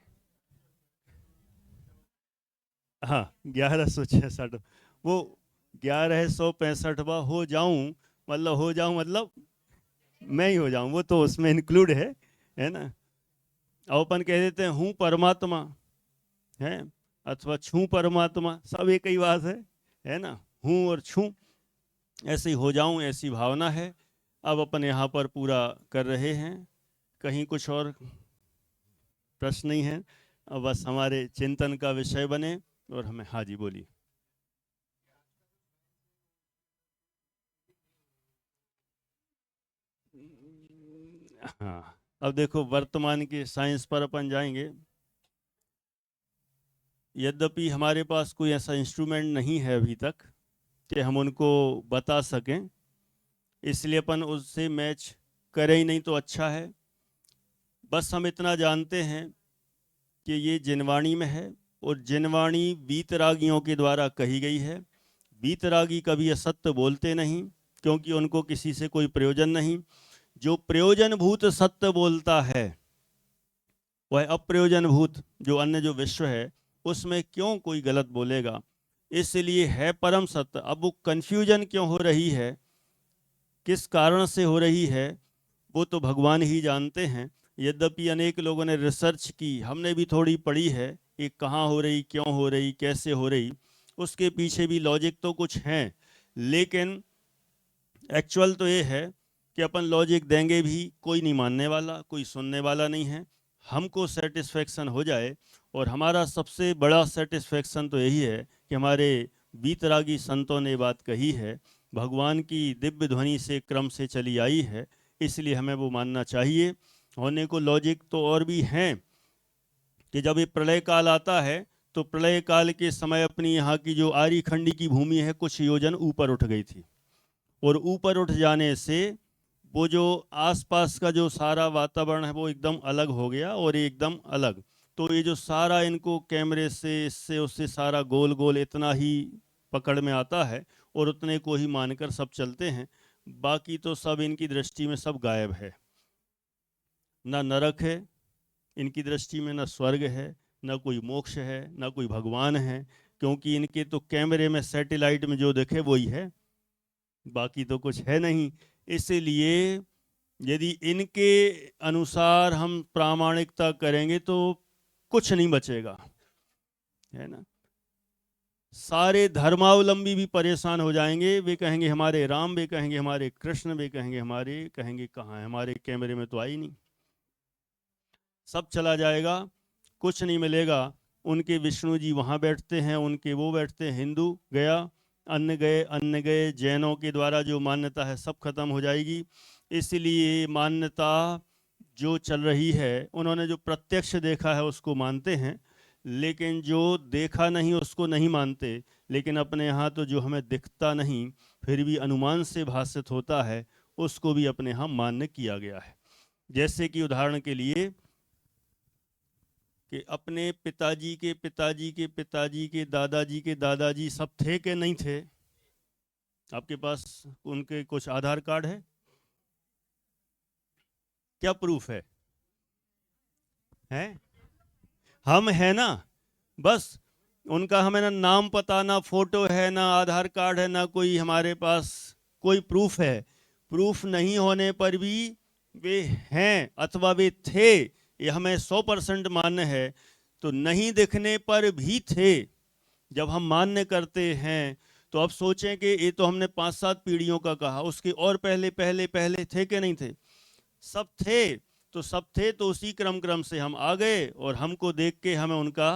हाँ 1166, वो 1165वां हो जाऊं मतलब मैं ही हो जाऊं, वो तो उसमें इंक्लूड है ना। अब अपन कह देते हैं हूँ परमात्मा है अथवा छू परमात्मा, सब एक ही बात है ना। हूँ और छू ऐसे ही हो जाऊं, ऐसी भावना है। अब अपन यहाँ पर पूरा कर रहे हैं, कहीं कुछ और प्रश्न नहीं है, अब बस हमारे चिंतन का विषय बने और हमें। हाँ जी बोलिए। हाँ अब देखो वर्तमान के साइंस पर अपन जाएंगे। यद्यपि हमारे पास कोई ऐसा इंस्ट्रूमेंट नहीं है अभी तक कि हम उनको बता सकें, इसलिए अपन उससे मैच करें ही नहीं तो अच्छा है। बस हम इतना जानते हैं कि ये जिनवाणी में है और जिनवाणी वीतरागियों के द्वारा कही गई है। वीतरागी कभी असत्य बोलते नहीं, क्योंकि उनको किसी से कोई प्रयोजन नहीं। जो प्रयोजनभूत सत्य बोलता है वह अप्रयोजनभूत जो अन्य जो विश्व है उसमें क्यों कोई गलत बोलेगा, इसलिए है परम सत्य। अब वो कन्फ्यूजन क्यों हो रही है, किस कारण से हो रही है, वो तो भगवान ही जानते हैं। यद्यपि अनेक लोगों ने रिसर्च की, हमने भी थोड़ी पढ़ी है, ये कहाँ हो रही, क्यों हो रही, कैसे हो रही, उसके पीछे भी लॉजिक तो कुछ हैं। लेकिन एक्चुअल तो ये है कि अपन लॉजिक देंगे भी कोई नहीं मानने वाला, कोई सुनने वाला नहीं है। हमको सेटिस्फेक्शन हो जाए, और हमारा सबसे बड़ा सेटिस्फेक्शन तो यही है कि हमारे वीतरागी संतों ने बात कही है, भगवान की दिव्य ध्वनि से क्रम से चली आई है, इसलिए हमें वो मानना चाहिए। होने को लॉजिक तो और भी हैं कि जब ये प्रलय काल आता है तो प्रलय काल के समय अपनी यहाँ की जो आर्यखंडी की भूमि है कुछ योजन ऊपर उठ गई थी, और ऊपर उठ जाने से वो जो आसपास का जो सारा वातावरण है वो एकदम अलग हो गया, और एकदम अलग। तो ये जो सारा इनको कैमरे से इससे उससे सारा गोल गोल इतना ही पकड़ में आता है, और उतने को ही मानकर सब चलते हैं। बाकी तो सब इनकी दृष्टि में सब गायब है, ना नरक है इनकी दृष्टि में, ना स्वर्ग है, ना कोई मोक्ष है, ना कोई भगवान है, क्योंकि इनके तो कैमरे में सैटेलाइट में जो देखे वही है, बाकी तो कुछ है नहीं। इसलिए यदि इनके अनुसार हम प्रामाणिकता करेंगे तो कुछ नहीं बचेगा, है ना। सारे धर्मावलंबी भी परेशान हो जाएंगे, वे कहेंगे हमारे राम, वे कहेंगे हमारे कृष्ण, वे कहेंगे हमारे, कहेंगे कहाँ है, हमारे कैमरे में तो आई नहीं। सब चला जाएगा, कुछ नहीं मिलेगा। उनके विष्णु जी वहाँ बैठते हैं, उनके वो बैठते हैं, हिंदू गया, अन्न गए, जैनों के द्वारा जो मान्यता है सब खत्म हो जाएगी। इसलिए मान्यता जो चल रही है, उन्होंने जो प्रत्यक्ष देखा है उसको मानते हैं, लेकिन जो देखा नहीं उसको नहीं मानते। लेकिन अपने यहाँ तो जो हमें दिखता नहीं फिर भी अनुमान से भाषित होता है, उसको भी अपने यहाँ मान्य किया गया है। जैसे कि उदाहरण के लिए कि अपने पिताजी के पिताजी के पिताजी के दादाजी के दादाजी सब थे कि नहीं थे? आपके पास उनके कुछ आधार कार्ड है? क्या प्रूफ है? हैं? हम है ना, बस उनका हमें ना नाम पता, ना फोटो है, ना आधार कार्ड है, ना कोई हमारे पास कोई प्रूफ है। प्रूफ नहीं होने पर भी वे हैं अथवा वे थे, ये हमें 100% मान्य है। तो नहीं दिखने पर भी थे, जब हम मान्य करते हैं तो अब सोचें कि ये तो हमने 5-7 पीढ़ियों का कहा, उसके और पहले पहले पहले थे कि नहीं थे? सब थे। तो सब थे तो उसी क्रम से हम आ गए और हमको देख के हमें उनका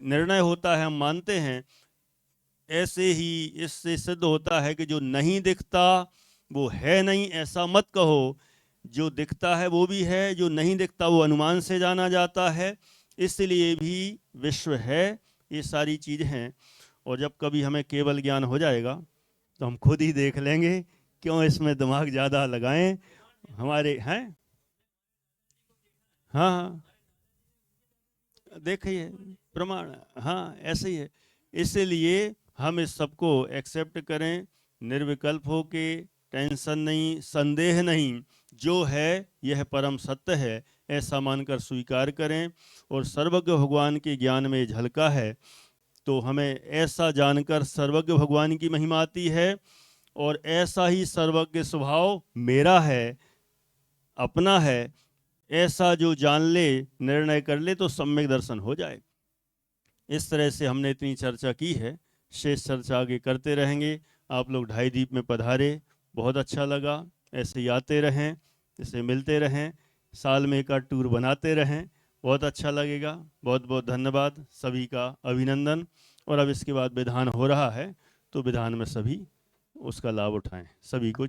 निर्णय होता है, हम मानते हैं। ऐसे ही इससे सिद्ध होता है कि जो नहीं दिखता वो है नहीं, ऐसा मत कहो। जो दिखता है वो भी है, जो नहीं दिखता वो अनुमान से जाना जाता है, इसलिए भी विश्व है। ये सारी चीज़ हैं। और जब कभी हमें केवल ज्ञान हो जाएगा तो हम खुद ही देख लेंगे, क्यों इसमें दिमाग ज़्यादा लगाएं। हमारे हैं, हाँ हाँ, देखिए प्रमाण, हाँ ऐसे ही है। इसलिए हम इस सबको एक्सेप्ट करें, निर्विकल्प हो के, टेंशन नहीं, संदेह नहीं, जो है यह परम सत्य है ऐसा मानकर स्वीकार करें। और सर्वज्ञ भगवान के ज्ञान में झलका है, तो हमें ऐसा जानकर सर्वज्ञ भगवान की महिमा आती है। और ऐसा ही सर्वज्ञ स्वभाव मेरा है, अपना है, ऐसा जो जान ले, निर्णय कर ले, तो सम्यक दर्शन हो जाए। इस तरह से हमने इतनी चर्चा की है, शेष चर्चा आगे करते रहेंगे। आप लोग ढाई दीप में पधारे, बहुत अच्छा लगा। ऐसे ही आते रहें, ऐसे मिलते रहें, साल में एक आध टूर बनाते रहें, बहुत अच्छा लगेगा। बहुत बहुत धन्यवाद, सभी का अभिनंदन। और अब इसके बाद विधान हो रहा है, तो विधान में सभी उसका लाभ उठाएं। सभी को